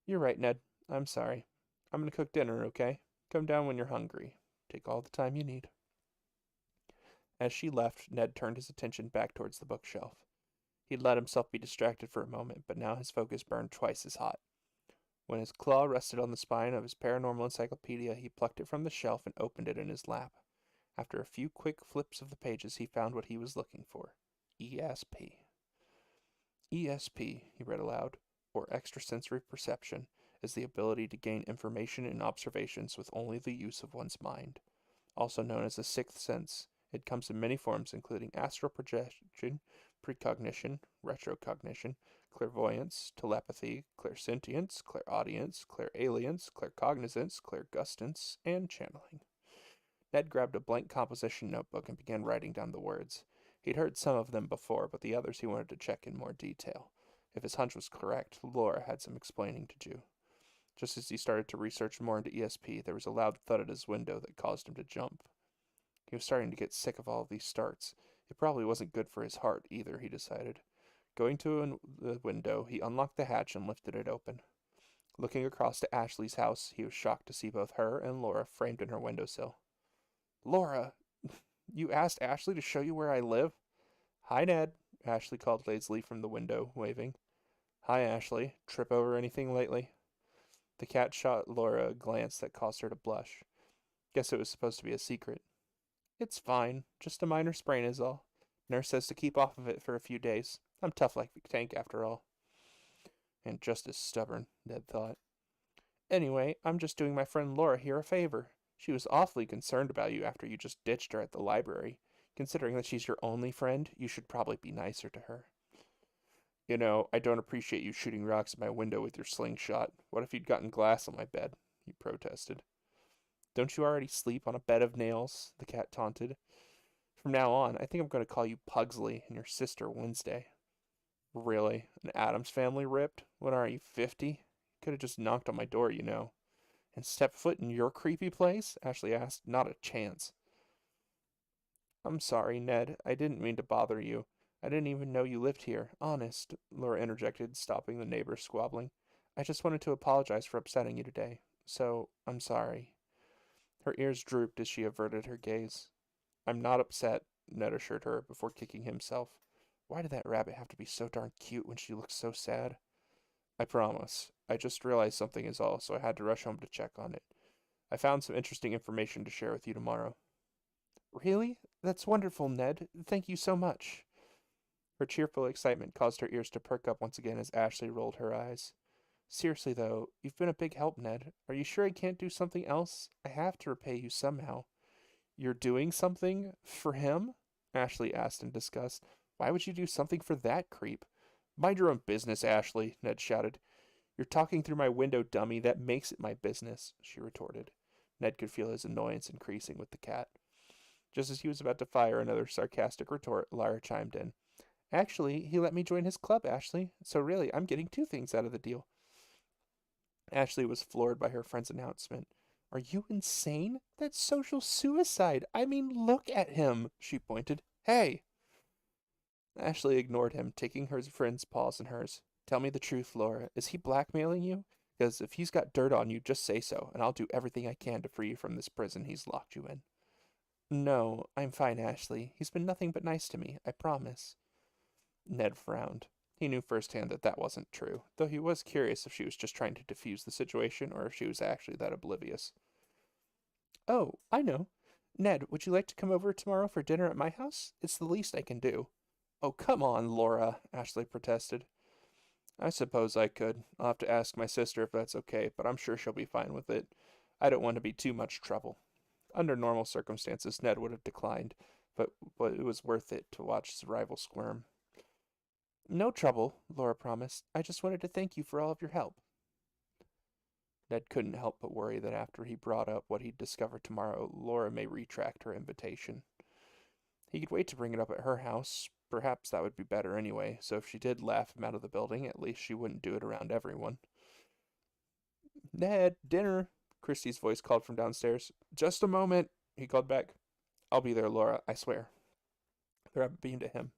You're right, Ned. I'm sorry. I'm going to cook dinner, okay? Come down when you're hungry. Take all the time you need. As she left, Ned turned his attention back towards the bookshelf. He'd let himself be distracted for a moment, but now his focus burned twice as hot. When his claw rested on the spine of his paranormal encyclopedia, he plucked it from the shelf and opened it in his lap. After a few quick flips of the pages, he found what he was looking for. ESP. ESP, he read aloud, or extrasensory perception, is the ability to gain information and observations with only the use of one's mind. Also known as the sixth sense, It comes in many forms, including astral projection, precognition, retrocognition, clairvoyance, telepathy, clairsentience, clairaudience, clairalience, claircognizance, clairgustance, and channeling. Ned grabbed a blank composition notebook and began writing down the words. He'd heard some of them before, but the others he wanted to check in more detail. If his hunch was correct, Laura had some explaining to do. Just as he started to research more into ESP, there was a loud thud at his window that caused him to jump. He was starting to get sick of all of these starts. It probably wasn't good for his heart either, he decided. Going to the window, he unlocked the hatch and lifted it open. Looking across to Ashley's house, he was shocked to see both her and Laura framed in her windowsill. Laura, you asked Ashley to show you where I live? Hi, Ned, Ashley called lazily from the window, waving. Hi, Ashley. Trip over anything lately? The cat shot Laura a glance that caused her to blush. Guess it was supposed to be a secret. It's fine. Just a minor sprain is all. Nurse says to keep off of it for a few days. I'm tough like a tank after all. And just as stubborn, Ned thought. Anyway, I'm just doing my friend Laura here a favor. She was awfully concerned about you after you just ditched her at the library. Considering that she's your only friend, you should probably be nicer to her. You know, I don't appreciate you shooting rocks at my window with your slingshot. What if you'd gotten glass on my bed? He protested. Don't you already sleep on a bed of nails? The cat taunted. From now on, I think I'm going to call you Pugsley and your sister Wednesday. Really? An Addams family ripped? What are you, 50? Could have just knocked on my door, you know. And stepped foot in your creepy place? Ashley asked. Not a chance. I'm sorry, Ned. I didn't mean to bother you. I didn't even know you lived here. Honest, Laura interjected, stopping the neighbors squabbling. I just wanted to apologize for upsetting you today. So, I'm sorry. Her ears drooped as she averted her gaze. I'm not upset, Ned assured her before kicking himself. Why did that rabbit have to be so darn cute when she looked so sad? I promise. I just realized something is all, so I had to rush home to check on it. I found some interesting information to share with you tomorrow. Really? That's wonderful, Ned. Thank you so much. Her cheerful excitement caused her ears to perk up once again as Ashley rolled her eyes. Seriously, though, you've been a big help, Ned. Are you sure I can't do something else? I have to repay you somehow. You're doing something for him? Ashley asked in disgust. Why would you do something for that creep? Mind your own business, Ashley, Ned shouted. You're talking through my window, dummy. That makes it my business, she retorted. Ned could feel his annoyance increasing with the cat. Just as he was about to fire another sarcastic retort, Lara chimed in. Actually, he let me join his club, Ashley. So really, I'm getting two things out of the deal. Ashley was floored by her friend's announcement. Are you insane? That's social suicide. I mean, look at him, she pointed. Hey! Ashley ignored him, taking her friend's paws in hers. Tell me the truth, Laura. Is he blackmailing you? Because if he's got dirt on you, just say so, and I'll do everything I can to free you from this prison he's locked you in. No, I'm fine, Ashley. He's been nothing but nice to me, I promise. Ned frowned. He knew firsthand that that wasn't true, though he was curious if she was just trying to defuse the situation or if she was actually that oblivious. Oh, I know. Ned, would you like to come over tomorrow for dinner at my house? It's the least I can do. Oh, come on, Laura, Ashley protested. I suppose I could. I'll have to ask my sister if that's okay, but I'm sure she'll be fine with it. I don't want to be too much trouble. Under normal circumstances, Ned would have declined, but it was worth it to watch his rival squirm. No trouble, Laura promised. I just wanted to thank you for all of your help. Ned couldn't help but worry that after he brought up what he'd discovered tomorrow, Laura may retract her invitation. He could wait to bring it up at her house. Perhaps that would be better anyway, so if she did laugh him out of the building, at least she wouldn't do it around everyone. Ned, dinner, Christie's voice called from downstairs. Just a moment, he called back. I'll be there, Laura, I swear. The rabbit beamed at him.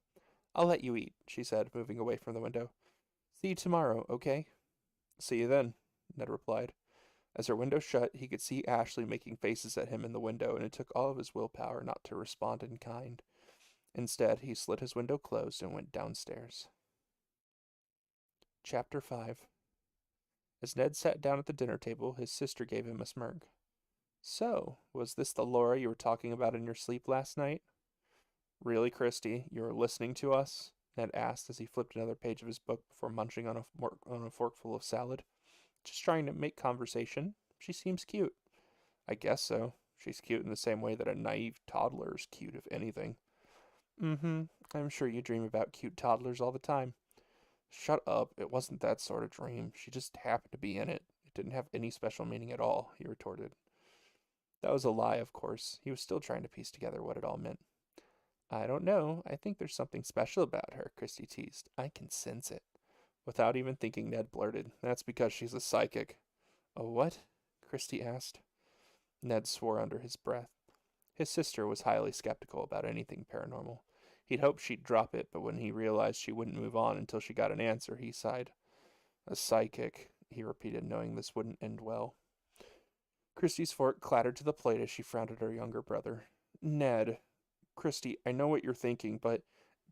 I'll let you eat, she said, moving away from the window. See you tomorrow, okay? See you then, Ned replied. As her window shut, he could see Ashley making faces at him in the window, and it took all of his willpower not to respond in kind. Instead, he slid his window closed and went downstairs. Chapter 5. As Ned sat down at the dinner table, his sister gave him a smirk. So, was this the Laura you were talking about in your sleep last night? Really, Christy, you were listening to us? Ned asked as he flipped another page of his book before munching on a forkful of salad. Just trying to make conversation. She seems cute. I guess so. She's cute in the same way that a naive toddler is cute, if anything. Mm-hmm. I'm sure you dream about cute toddlers all the time. Shut up. It wasn't that sort of dream. She just happened to be in it. It didn't have any special meaning at all, he retorted. That was a lie, of course. He was still trying to piece together what it all meant. I don't know. I think there's something special about her, Christy teased. I can sense it. Without even thinking, Ned blurted, That's because she's a psychic. A what? Christy asked. Ned swore under his breath. His sister was highly skeptical about anything paranormal. He'd hoped she'd drop it, but when he realized she wouldn't move on until she got an answer, he sighed. A psychic, he repeated, knowing this wouldn't end well. Christy's fork clattered to the plate as she frowned at her younger brother. Ned. Christy, I know what you're thinking, but...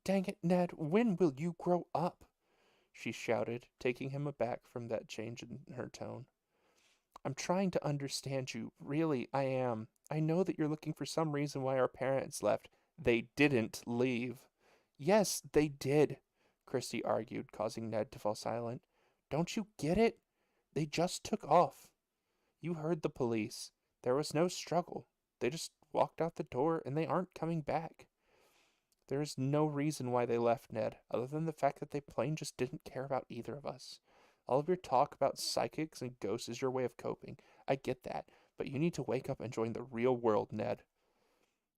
Dang it, Ned, when will you grow up? She shouted, taking him aback from that change in her tone. I'm trying to understand you. Really, I am. I know that you're looking for some reason why our parents left. They didn't leave. Yes, they did, Christy argued, causing Ned to fall silent. Don't you get it? They just took off. You heard the police. There was no struggle. They just walked out the door and they aren't coming back. There is no reason why they left, Ned, other than the fact that they plain just didn't care about either of us. All of your talk about psychics and ghosts is your way of coping. I get that, but you need to wake up and join the real world, Ned.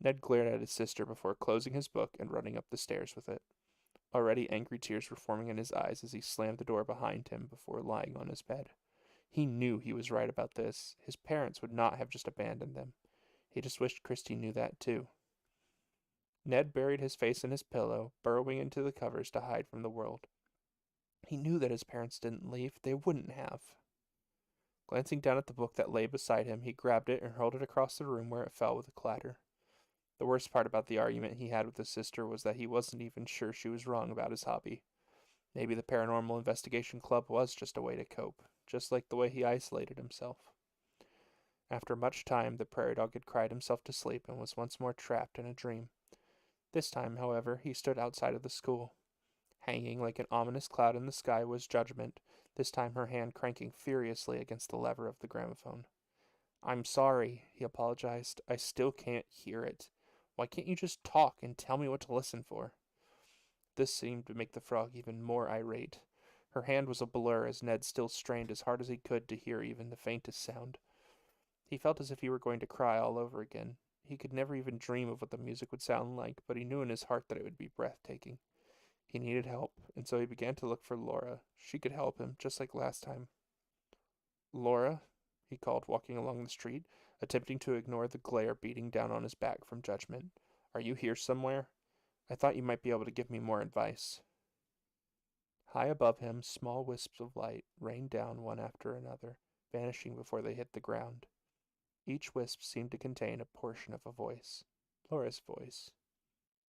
Ned glared at his sister before closing his book and running up the stairs with it. Already angry tears were forming in his eyes as he slammed the door behind him before lying on his bed. He knew he was right about this. His parents would not have just abandoned them. He just wished Christy knew that, too. Ned buried his face in his pillow, burrowing into the covers to hide from the world. He knew that his parents didn't leave. They wouldn't have. Glancing down at the book that lay beside him, he grabbed it and hurled it across the room where it fell with a clatter. The worst part about the argument he had with his sister was that he wasn't even sure she was wrong about his hobby. Maybe the Paranormal Investigation Club was just a way to cope, just like the way he isolated himself. After much time, the prairie dog had cried himself to sleep and was once more trapped in a dream. This time, however, he stood outside of the school. Hanging like an ominous cloud in the sky was Judgment, this time her hand cranking furiously against the lever of the gramophone. I'm sorry, he apologized. I still can't hear it. Why can't you just talk and tell me what to listen for? This seemed to make the frog even more irate. Her hand was a blur as Ned still strained as hard as he could to hear even the faintest sound. He felt as if he were going to cry all over again. He could never even dream of what the music would sound like, but he knew in his heart that it would be breathtaking. He needed help, and so he began to look for Laura. She could help him, just like last time. Laura, he called, walking along the street, attempting to ignore the glare beating down on his back from Judgment. Are you here somewhere? I thought you might be able to give me more advice. High above him, small wisps of light rained down one after another, vanishing before they hit the ground. Each wisp seemed to contain a portion of a voice. Laura's voice.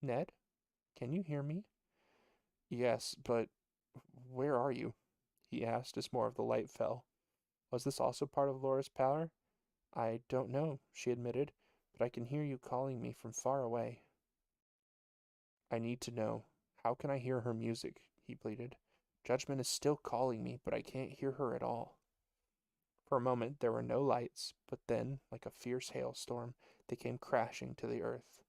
Ned? Can you hear me? Yes, but where are you? He asked as more of the light fell. Was this also part of Laura's power? I don't know, she admitted, but I can hear you calling me from far away. I need to know. How can I hear her music? He pleaded. Judgment is still calling me, but I can't hear her at all. For a moment there were no lights, but then, like a fierce hailstorm, they came crashing to the earth.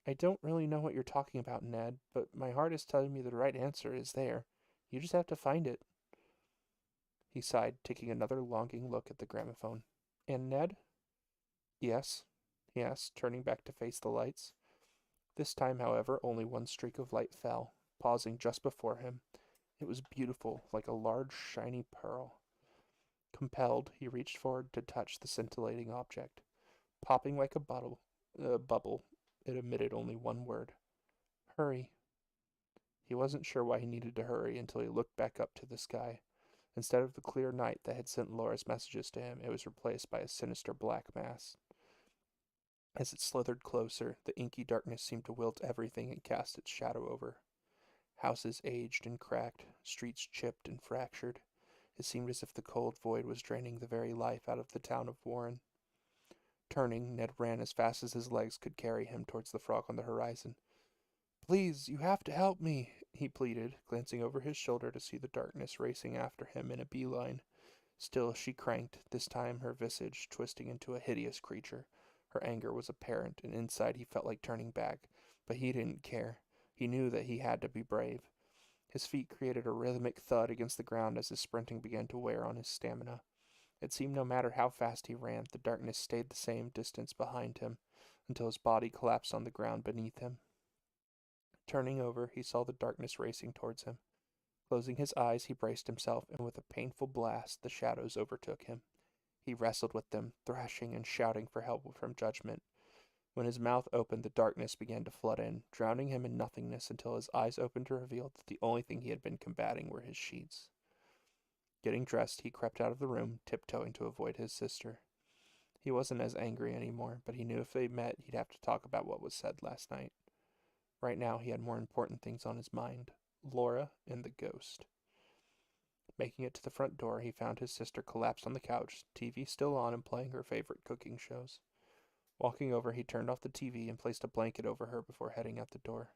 I don't really know what you're talking about, Ned, but my heart is telling me the right answer is there. You just have to find it. He sighed, taking another longing look at the gramophone. And Ned? Yes, he asked, turning back to face the lights. This time, however, only one streak of light fell, pausing just before him. It was beautiful, like a large, shiny pearl. Compelled, he reached forward to touch the scintillating object. Popping like a bubble, it emitted only one word. Hurry. He wasn't sure why he needed to hurry until he looked back up to the sky. Instead of the clear night that had sent Laura's messages to him, it was replaced by a sinister black mass. As it slithered closer, the inky darkness seemed to wilt everything and cast its shadow over. Houses aged and cracked, streets chipped and fractured. It seemed as if the cold void was draining the very life out of the town of Warren. Turning, Ned ran as fast as his legs could carry him towards the frog on the horizon. Please, you have to help me, he pleaded, glancing over his shoulder to see the darkness racing after him in a beeline. Still she cranked, this time her visage twisting into a hideous creature, Her anger was apparent, and inside he felt like turning back, but he didn't care. He knew that he had to be brave. His feet created a rhythmic thud against the ground as his sprinting began to wear on his stamina. It seemed no matter how fast he ran, the darkness stayed the same distance behind him, until his body collapsed on the ground beneath him. Turning over, he saw the darkness racing towards him. Closing his eyes, he braced himself, and with a painful blast, the shadows overtook him. He wrestled with them, thrashing and shouting for help from judgment. When his mouth opened, the darkness began to flood in, drowning him in nothingness until his eyes opened to reveal that the only thing he had been combating were his sheets. Getting dressed, he crept out of the room, tiptoeing to avoid his sister. He wasn't as angry anymore, but he knew if they met, he'd have to talk about what was said last night. Right now, he had more important things on his mind: Laura and the ghost. Making it to the front door, he found his sister collapsed on the couch, TV still on and playing her favorite cooking shows. Walking over, he turned off the TV and placed a blanket over her before heading out the door.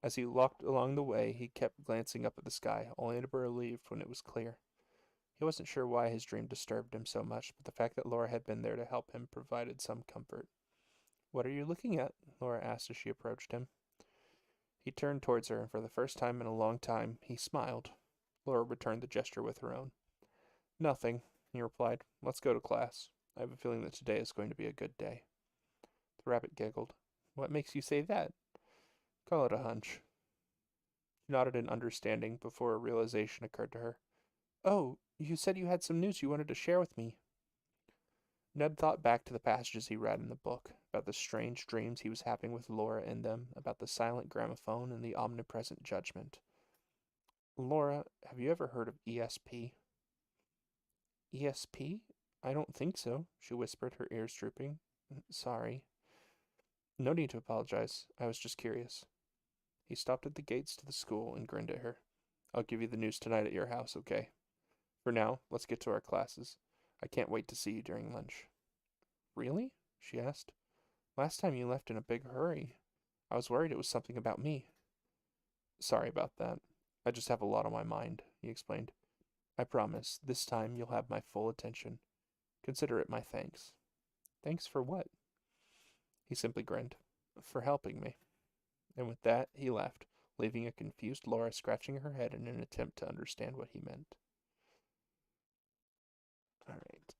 As he walked along the way, he kept glancing up at the sky, only to be relieved when it was clear. He wasn't sure why his dream disturbed him so much, but the fact that Laura had been there to help him provided some comfort. "What are you looking at?" Laura asked as she approached him. He turned towards her, and for the first time in a long time, he smiled. Laura returned the gesture with her own. "Nothing," he replied. "Let's go to class. I have a feeling that today is going to be a good day." The rabbit giggled. "What makes you say that?" "Call it a hunch." She nodded in understanding before a realization occurred to her. "Oh, you said you had some news you wanted to share with me." Ned thought back to the passages he read in the book, about the strange dreams he was having with Laura in them, about the silent gramophone and the omnipresent judgment. "Laura, have you ever heard of ESP?" "ESP? I don't think so," she whispered, her ears drooping. "Sorry." "No need to apologize. I was just curious." He stopped at the gates to the school and grinned at her. "I'll give you the news tonight at your house, okay? For now, let's get to our classes. I can't wait to see you during lunch." "Really?" she asked. "Last time you left in a big hurry. I was worried it was something about me." "Sorry about that. I just have a lot on my mind," he explained. "I promise, this time you'll have my full attention. Consider it my thanks." "Thanks for what?" He simply grinned. "For helping me." And with that, he left, leaving a confused Laura scratching her head in an attempt to understand what he meant. All right.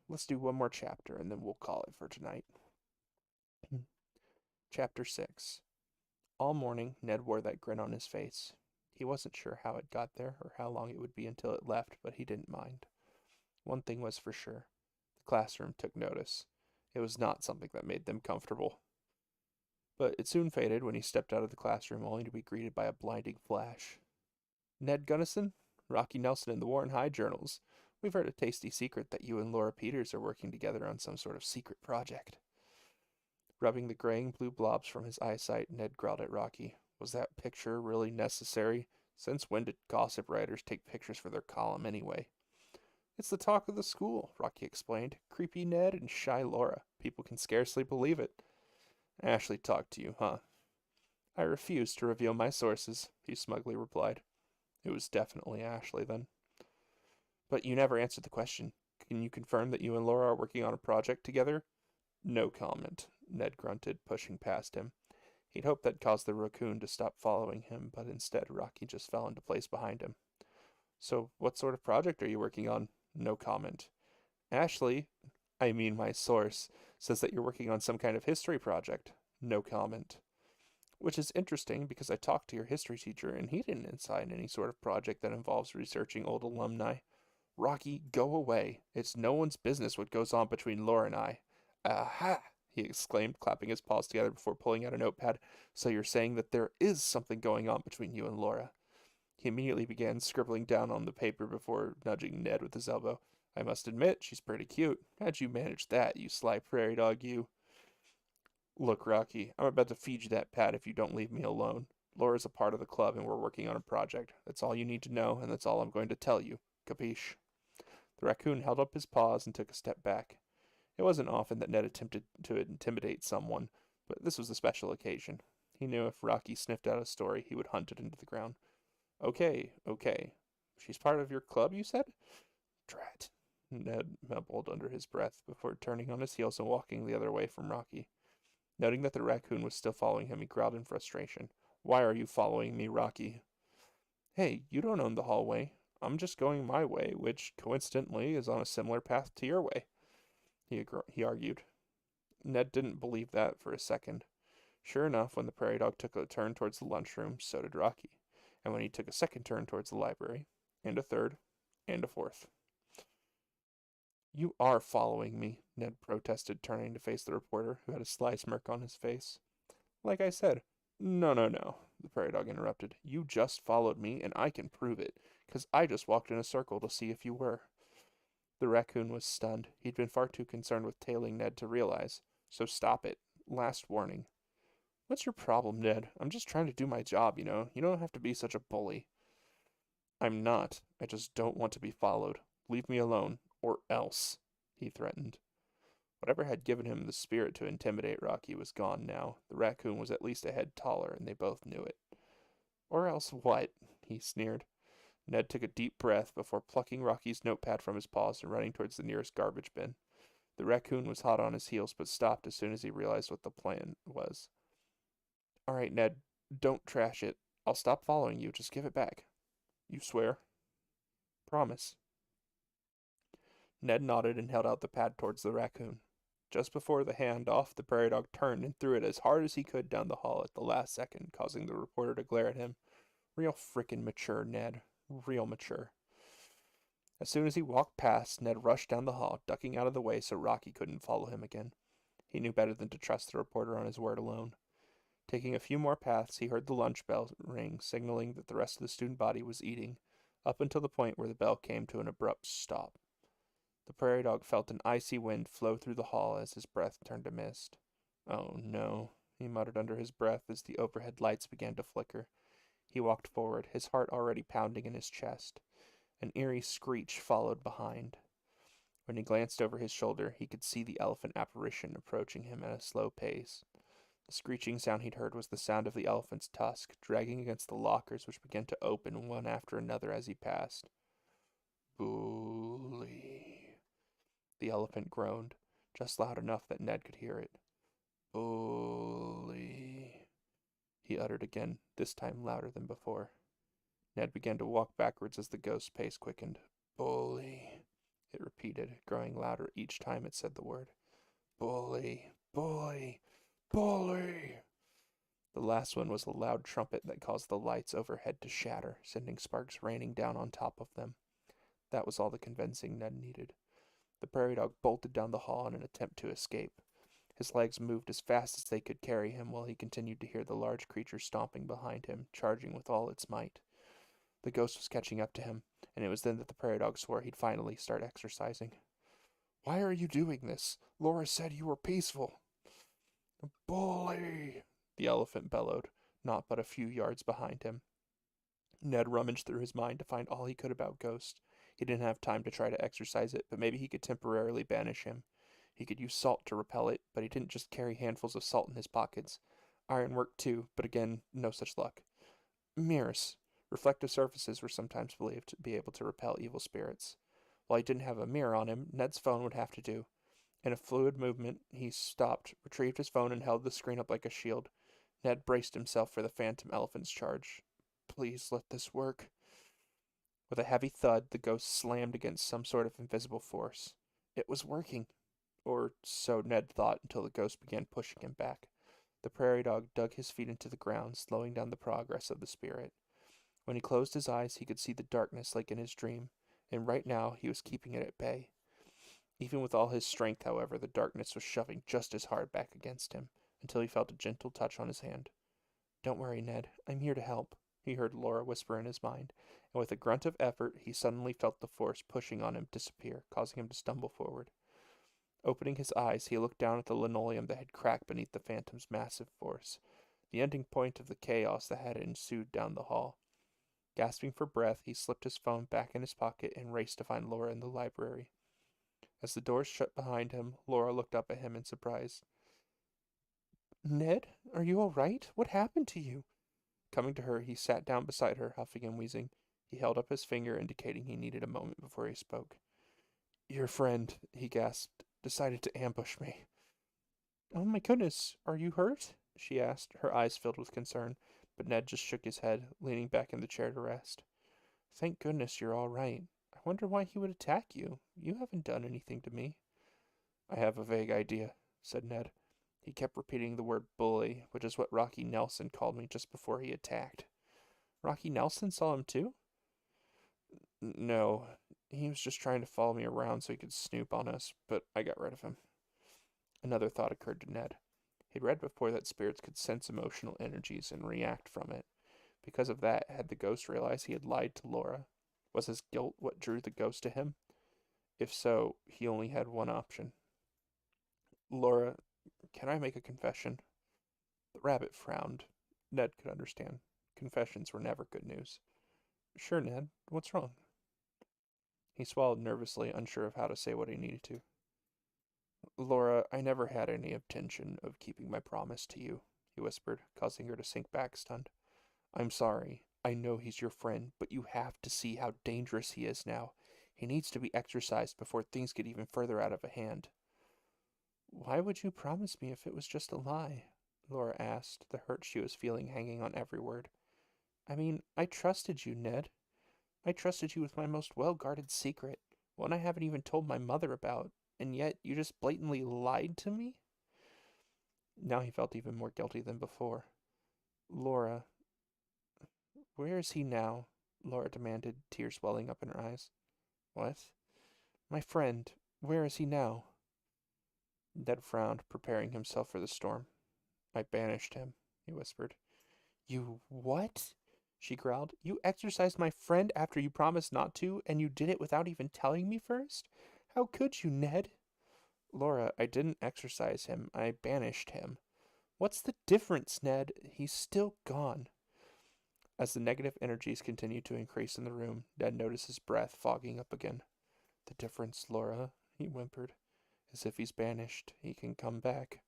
Let's do one more chapter, and then we'll call it for tonight. Chapter 6. All morning, Ned wore that grin on his face. He wasn't sure how it got there or how long it would be until it left, but he didn't mind. One thing was for sure. The classroom took notice. It was not something that made them comfortable. But it soon faded when he stepped out of the classroom, only to be greeted by a blinding flash. "Ned Gunnison? Rocky Nelson in the Warren High journals. We've heard a tasty secret that you and Laura Peters are working together on some sort of secret project." Rubbing the graying blue blobs from his eyesight, Ned growled at Rocky. Was that picture really necessary? Since when did gossip writers take pictures for their column anyway? "It's the talk of the school," Rocky explained. "Creepy Ned and shy Laura. People can scarcely believe it." "Ashley talked to you, huh?" "I refuse to reveal my sources," he smugly replied. It was definitely Ashley, then. "But you never answered the question. Can you confirm that you and Laura are working on a project together?" "No comment," Ned grunted, pushing past him. He'd hoped that caused the raccoon to stop following him, but instead Rocky just fell into place behind him. "So what sort of project are you working on?" "No comment." "Ashley, I mean my source, says that you're working on some kind of history project." "No comment." "Which is interesting because I talked to your history teacher and he didn't assign any sort of project that involves researching old alumni." "Rocky, go away. It's no one's business what goes on between Laura and I." "Aha!" he exclaimed, clapping his paws together before pulling out a notepad. "So you're saying that there is something going on between you and Laura." He immediately began scribbling down on the paper before nudging Ned with his elbow. "I must admit, she's pretty cute. How'd you manage that, you sly prairie dog, you?" "Look, Rocky, I'm about to feed you that pat if you don't leave me alone. Laura's a part of the club and we're working on a project. That's all you need to know, and that's all I'm going to tell you. Capiche?" The raccoon held up his paws and took a step back. It wasn't often that Ned attempted to intimidate someone, but this was a special occasion. He knew if Rocky sniffed out a story, he would hunt it into the ground. "Okay, okay. She's part of your club, you said?" "Drat." Ned mumbled under his breath before turning on his heels and walking the other way from Rocky. Noting that the raccoon was still following him, he growled in frustration. Why are you following me, Rocky? Hey, you don't own the hallway. I'm just going my way, which, coincidentally, is on a similar path to your way, he argued. Ned didn't believe that for a second. Sure enough, when the prairie dog took a turn towards the lunchroom, so did Rocky. And when he took a second turn towards the library, and a third, and a fourth. You are following me, Ned protested, turning to face the reporter, who had a sly smirk on his face. Like I said. No, no, no, the prairie dog interrupted. You just followed me, and I can prove it, 'cause I just walked in a circle to see if you were. The raccoon was stunned. He'd been far too concerned with tailing Ned to realize. So stop it. Last warning. What's your problem, Ned? I'm just trying to do my job, you know. You don't have to be such a bully. I'm not. I just don't want to be followed. Leave me alone, or else, he threatened. Whatever had given him the spirit to intimidate Rocky was gone now. The raccoon was at least a head taller, and they both knew it. Or else what? He sneered. Ned took a deep breath before plucking Rocky's notepad from his paws and running towards the nearest garbage bin. The raccoon was hot on his heels, but stopped as soon as he realized what the plan was. All right, Ned, don't trash it. I'll stop following you. Just give it back. You swear? Promise. Ned nodded and held out the pad towards the raccoon. Just before the handoff, the prairie dog turned and threw it as hard as he could down the hall at the last second, causing the reporter to glare at him. Real frickin' mature, Ned. Real mature. As soon as he walked past, Ned rushed down the hall, ducking out of the way so Rocky couldn't follow him again. He knew better than to trust the reporter on his word alone. Taking a few more paths, he heard the lunch bell ring, signaling that the rest of the student body was eating, up until the point where the bell came to an abrupt stop. The prairie dog felt an icy wind flow through the hall as his breath turned to mist. Oh no, he muttered under his breath as the overhead lights began to flicker. He walked forward, his heart already pounding in his chest. An eerie screech followed behind. When he glanced over his shoulder, he could see the elephant apparition approaching him at a slow pace. The screeching sound he'd heard was the sound of the elephant's tusk, dragging against the lockers, which began to open one after another as he passed. Bully. The elephant groaned, just loud enough that Ned could hear it. Bully. He uttered again, this time louder than before. Ned began to walk backwards as the ghost's pace quickened. Bully, it repeated, growing louder each time it said the word. Bully, bully, bully. The last one was a loud trumpet that caused the lights overhead to shatter, sending sparks raining down on top of them. That was all the convincing Ned needed. The prairie dog bolted down the hall in an attempt to escape. His legs moved as fast as they could carry him while he continued to hear the large creature stomping behind him, charging with all its might. The ghost was catching up to him, and it was then that the prairie dog swore he'd finally start exercising. Why are you doing this? Laura said you were peaceful. Bully, the elephant bellowed, not but a few yards behind him. Ned rummaged through his mind to find all he could about Ghost. He didn't have time to try to exorcise it, but maybe he could temporarily banish him. He could use salt to repel it, but he didn't just carry handfuls of salt in his pockets. Iron worked too, but again, no such luck. Mirrors. Reflective surfaces were sometimes believed to be able to repel evil spirits. While he didn't have a mirror on him, Ned's phone would have to do. In a fluid movement, he stopped, retrieved his phone, and held the screen up like a shield. Ned braced himself for the phantom elephant's charge. Please let this work. With a heavy thud, the ghost slammed against some sort of invisible force. It was working. Or so Ned thought until the ghost began pushing him back. The prairie dog dug his feet into the ground, slowing down the progress of the spirit. When he closed his eyes, he could see the darkness like in his dream, and right now he was keeping it at bay. Even with all his strength, however, the darkness was shoving just as hard back against him, until he felt a gentle touch on his hand. Don't worry, Ned. I'm here to help, he heard Laura whisper in his mind, and with a grunt of effort, he suddenly felt the force pushing on him disappear, causing him to stumble forward. Opening his eyes, he looked down at the linoleum that had cracked beneath the phantom's massive force, the ending point of the chaos that had ensued down the hall. Gasping for breath, he slipped his phone back in his pocket and raced to find Laura in the library. As the doors shut behind him, Laura looked up at him in surprise. Ned, are you all right? What happened to you? Coming to her, he sat down beside her, huffing and wheezing. He held up his finger, indicating he needed a moment before he spoke. Your friend, he gasped, decided to ambush me. Oh my goodness, are you hurt? She asked, her eyes filled with concern, but Ned just shook his head, leaning back in the chair to rest. Thank goodness you're all right. I wonder why he would attack you. You haven't done anything to me. I have a vague idea, said Ned. He kept repeating the word bully, which is what Rocky Nelson called me just before he attacked. Rocky Nelson saw him too? No, he was just trying to follow me around so he could snoop on us, but I got rid of him. Another thought occurred to Ned. He'd read before that spirits could sense emotional energies and react from it. Because of that, had the ghost realized he had lied to Laura? Was his guilt what drew the ghost to him? If so, he only had one option. Laura, can I make a confession? The rabbit frowned. Ned could understand. Confessions were never good news. Sure, Ned. What's wrong? He swallowed nervously, unsure of how to say what he needed to. Laura, I never had any intention of keeping my promise to you, he whispered, causing her to sink back stunned. I'm sorry. I know he's your friend, but you have to see how dangerous he is now. He needs to be exorcised before things get even further out of hand. Why would you promise me if it was just a lie? Laura asked, the hurt she was feeling hanging on every word. I mean, I trusted you, Ned. I trusted you with my most well-guarded secret, one I haven't even told my mother about, and yet you just blatantly lied to me? Now he felt even more guilty than before. Laura, where is he now? Laura demanded, tears welling up in her eyes. What? My friend, where is he now? Ned frowned, preparing himself for the storm. I banished him, he whispered. You what? She growled. You exorcised my friend after you promised not to, and you did it without even telling me first? How could you, Ned? Laura, I didn't exorcise him. I banished him. What's the difference, Ned? He's still gone. As the negative energies continued to increase in the room, Ned noticed his breath fogging up again. The difference, Laura, he whimpered, is if he's banished, he can come back.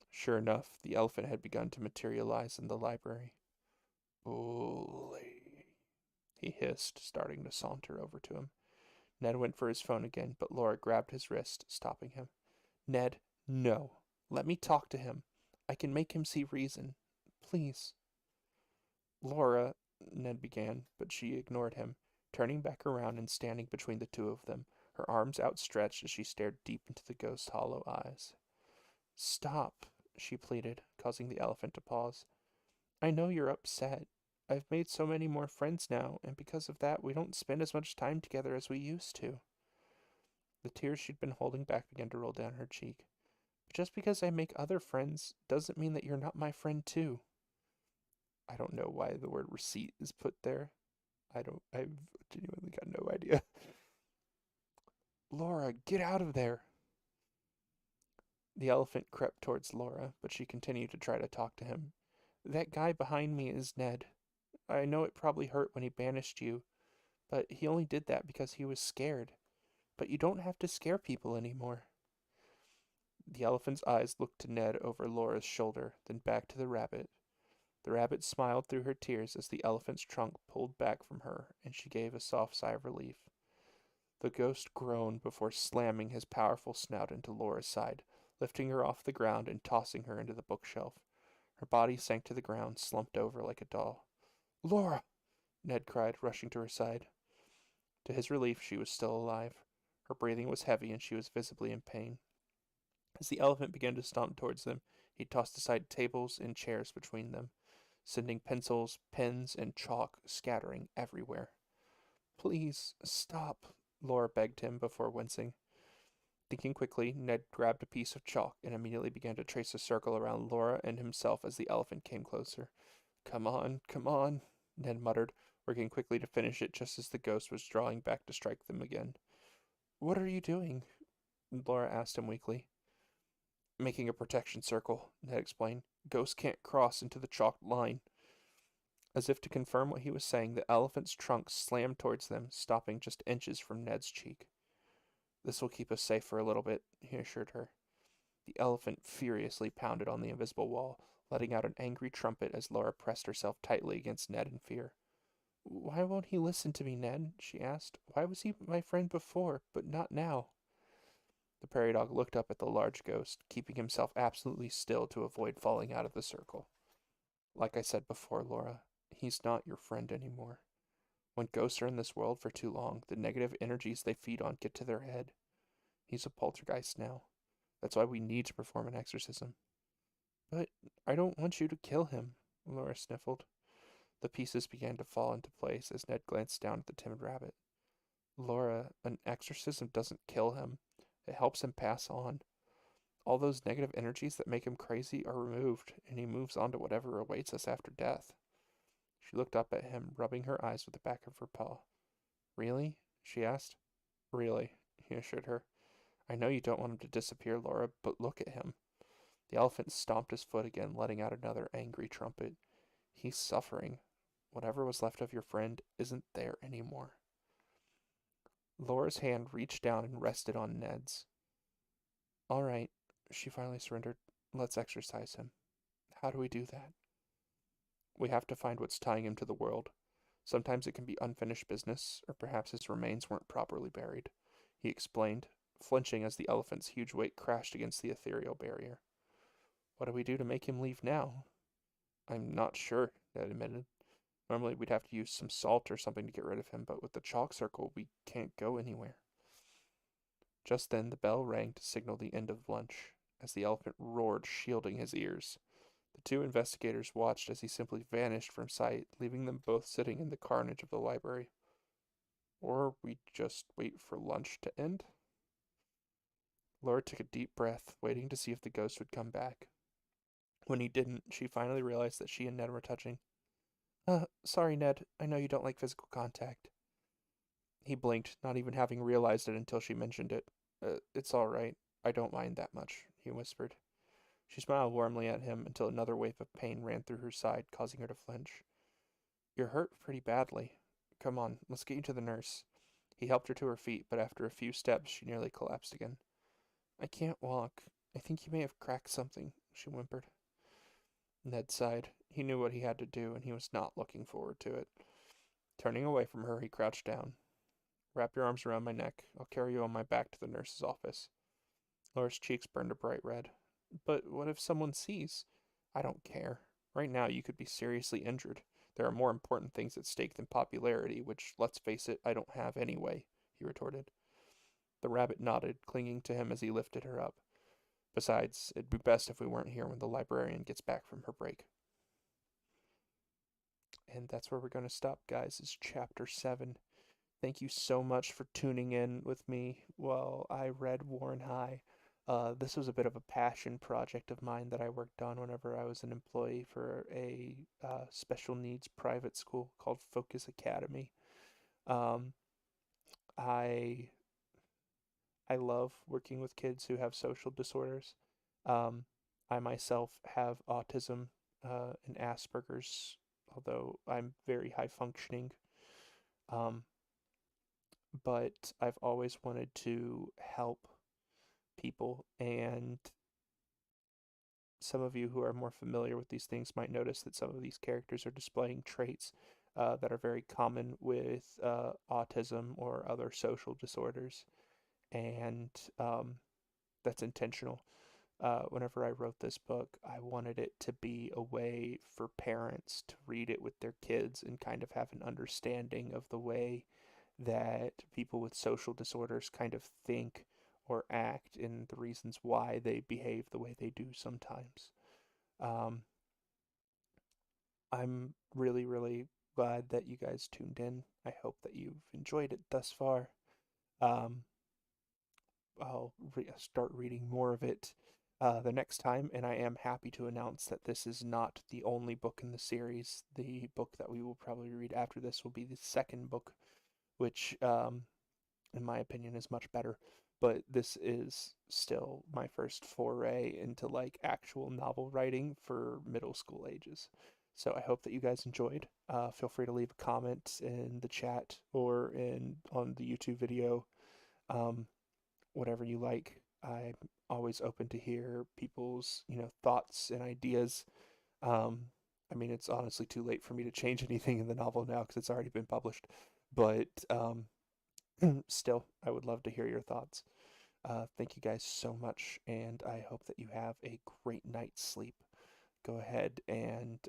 Sure enough, the elephant had begun to materialize in the library. Bully, he hissed, starting to saunter over to him. Ned went for his phone again, but Laura grabbed his wrist, stopping him. Ned, no. Let me talk to him. I can make him see reason. Please. Laura, Ned began, but she ignored him, turning back around and standing between the two of them, her arms outstretched as she stared deep into the ghost's hollow eyes. Stop, she pleaded, causing the elephant to pause. I know you're upset. I've made so many more friends now, and because of that, we don't spend as much time together as we used to. The tears she'd been holding back began to roll down her cheek. But just because I make other friends doesn't mean that you're not my friend too. I don't know why the word receipt is put there. I've genuinely got no idea. Laura, get out of there. The elephant crept towards Laura, but she continued to try to talk to him. That guy behind me is Ned. I know it probably hurt when he banished you, but he only did that because he was scared. But you don't have to scare people anymore. The elephant's eyes looked to Ned over Laura's shoulder, then back to the rabbit. The rabbit smiled through her tears as the elephant's trunk pulled back from her, and she gave a soft sigh of relief. The ghost groaned before slamming his powerful snout into Laura's side, lifting her off the ground and tossing her into the bookshelf. Her body sank to the ground, slumped over like a doll. Laura! Ned cried, rushing to her side. To his relief, she was still alive. Her breathing was heavy, and she was visibly in pain. As the elephant began to stomp towards them, he tossed aside tables and chairs between them, sending pencils, pens, and chalk scattering everywhere. Please, stop, Laura begged him before wincing. Thinking quickly, Ned grabbed a piece of chalk and immediately began to trace a circle around Laura and himself as the elephant came closer. Come on, Ned muttered, working quickly to finish it just as the ghost was drawing back to strike them again. What are you doing? Laura asked him weakly. Making a protection circle, Ned explained. Ghosts can't cross into the chalked line. As if to confirm what he was saying, the elephant's trunk slammed towards them, stopping just inches from Ned's cheek. This will keep us safe for a little bit, he assured her. The elephant furiously pounded on the invisible wall, letting out an angry trumpet as Laura pressed herself tightly against Ned in fear. Why won't he listen to me, Ned? She asked. Why was he my friend before, but not now? The prairie dog looked up at the large ghost, keeping himself absolutely still to avoid falling out of the circle. Like I said before, Laura, he's not your friend anymore. When ghosts are in this world for too long, the negative energies they feed on get to their head. He's a poltergeist now. That's why we need to perform an exorcism. But I don't want you to kill him, Laura sniffled. The pieces began to fall into place as Ned glanced down at the timid rabbit. Laura, an exorcism doesn't kill him. It helps him pass on. All those negative energies that make him crazy are removed, and he moves on to whatever awaits us after death. She looked up at him, rubbing her eyes with the back of her paw. Really? She asked. Really, he assured her. I know you don't want him to disappear, Laura, but look at him. The elephant stomped his foot again, letting out another angry trumpet. He's suffering. Whatever was left of your friend isn't there anymore. Laura's hand reached down and rested on Ned's. All right, she finally surrendered. Let's exorcise him. How do we do that? We have to find what's tying him to the world. Sometimes it can be unfinished business, or perhaps his remains weren't properly buried, he explained, flinching as the elephant's huge weight crashed against the ethereal barrier. What do we do to make him leave now? I'm not sure, Ned admitted. Normally we'd have to use some salt or something to get rid of him, but with the chalk circle we can't go anywhere. Just then the bell rang to signal the end of lunch, as the elephant roared, shielding his ears. The two investigators watched as he simply vanished from sight, leaving them both sitting in the carnage of the library. Or we just wait for lunch to end? Laura took a deep breath, waiting to see if the ghost would come back. When he didn't, she finally realized that she and Ned were touching. Sorry, Ned. I know you don't like physical contact. He blinked, not even having realized it until she mentioned it. It's all right. I don't mind that much, he whispered. She smiled warmly at him until another wave of pain ran through her side, causing her to flinch. You're hurt pretty badly. Come on, let's get you to the nurse. He helped her to her feet, but after a few steps, she nearly collapsed again. I can't walk. I think you may have cracked something, she whimpered. Ned sighed. He knew what he had to do, and he was not looking forward to it. Turning away from her, he crouched down. Wrap your arms around my neck. I'll carry you on my back to the nurse's office. Laura's cheeks burned a bright red. But what if someone sees? I don't care. Right now, you could be seriously injured. There are more important things at stake than popularity, which, let's face it, I don't have anyway, he retorted. The rabbit nodded, clinging to him as he lifted her up. Besides, it'd be best if we weren't here when the librarian gets back from her break. And that's where we're going to stop, guys, is chapter 7. Thank you so much for tuning in with me while I read Warren High. This was a bit of a passion project of mine that I worked on whenever I was an employee for a special needs private school called Focus Academy. Um, I I love working with kids who have social disorders. Um, I myself have autism and Asperger's, although I'm very high functioning. Um, but I've always wanted to help people, and some of you who are more familiar with these things might notice that some of these characters are displaying traits that are very common with autism or other social disorders, and that's intentional. Whenever I wrote this book, I wanted it to be a way for parents to read it with their kids and kind of have an understanding of the way that people with social disorders kind of think or act and the reasons why they behave the way they do sometimes. Um, I'm really, really glad that you guys tuned in. I hope that you've enjoyed it thus far. Um, I'll start reading more of it the next time, and I am happy to announce that this is not the only book in the series. The book that we will probably read after this will be the second book, which, in my opinion, is much better. But this is still my first foray into like actual novel writing for middle school ages. So I hope that you guys enjoyed. Feel free to leave a comment in the chat or in on the YouTube video. Um, Whatever you like. I'm always open to hear people's, thoughts and ideas. Um, I mean, it's honestly too late for me to change anything in the novel now because it's already been published. But still, I would love to hear your thoughts. Thank you guys so much, and I hope that you have a great night's sleep. Go ahead and